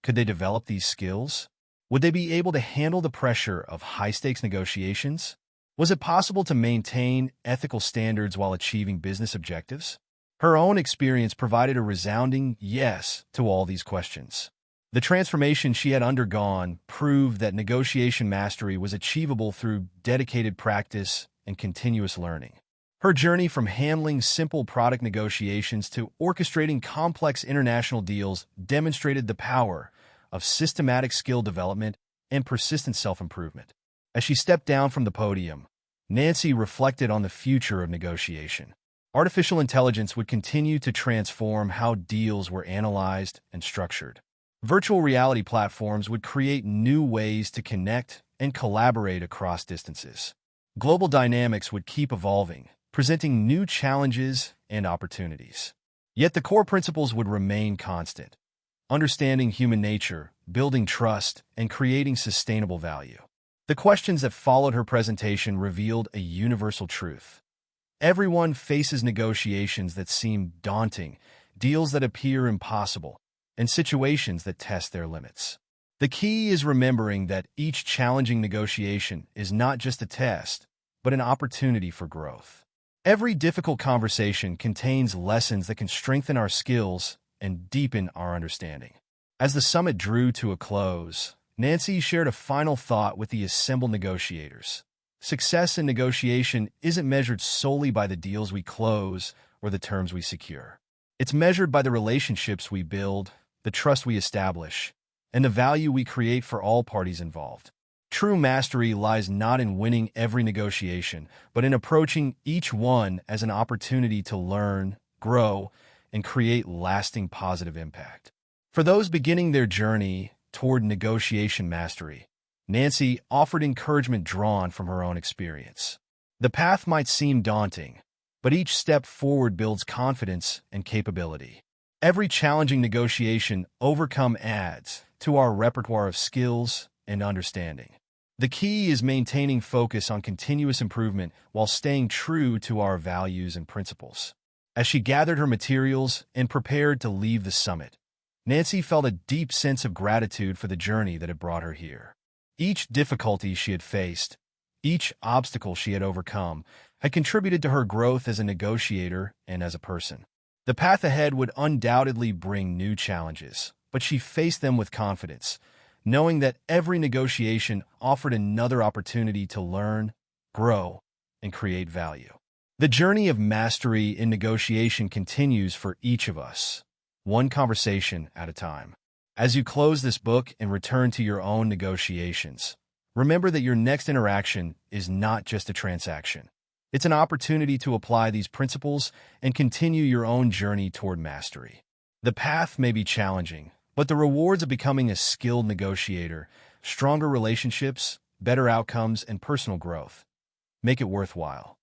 A: Could they develop these skills? Would they be able to handle the pressure of high-stakes negotiations? Was it possible to maintain ethical standards while achieving business objectives? Her own experience provided a resounding yes to all these questions. The transformation she had undergone proved that negotiation mastery was achievable through dedicated practice and continuous learning. Her journey from handling simple product negotiations to orchestrating complex international deals demonstrated the power of systematic skill development and persistent self-improvement. As she stepped down from the podium, Nancy reflected on the future of negotiation. Artificial intelligence would continue to transform how deals were analyzed and structured. Virtual reality platforms would create new ways to connect and collaborate across distances. Global dynamics would keep evolving, presenting new challenges and opportunities. Yet the core principles would remain constant: understanding human nature, building trust, and creating sustainable value. The questions that followed her presentation revealed a universal truth. Everyone faces negotiations that seem daunting, deals that appear impossible, and situations that test their limits. The key is remembering that each challenging negotiation is not just a test, but an opportunity for growth. Every difficult conversation contains lessons that can strengthen our skills and deepen our understanding. As the summit drew to a close, Nancy shared a final thought with the assembled negotiators. Success in negotiation isn't measured solely by the deals we close or the terms we secure. It's measured by the relationships we build, the trust we establish, and the value we create for all parties involved. True mastery lies not in winning every negotiation, but in approaching each one as an opportunity to learn, grow, and create lasting positive impact. For those beginning their journey toward negotiation mastery, Nancy offered encouragement drawn from her own experience. The path might seem daunting, but each step forward builds confidence and capability. Every challenging negotiation overcome adds to our repertoire of skills and understanding. The key is maintaining focus on continuous improvement while staying true to our values and principles. As she gathered her materials and prepared to leave the summit, Nancy felt a deep sense of gratitude for the journey that had brought her here. Each difficulty she had faced, each obstacle she had overcome, had contributed to her growth as a negotiator and as a person. The path ahead would undoubtedly bring new challenges, but she faced them with confidence, knowing that every negotiation offered another opportunity to learn, grow, and create value. The journey of mastery in negotiation continues for each of us, one conversation at a time. As you close this book and return to your own negotiations, remember that your next interaction is not just a transaction. It's an opportunity to apply these principles and continue your own journey toward mastery. The path may be challenging, but the rewards of becoming a skilled negotiator, stronger relationships, better outcomes, and personal growth make it worthwhile.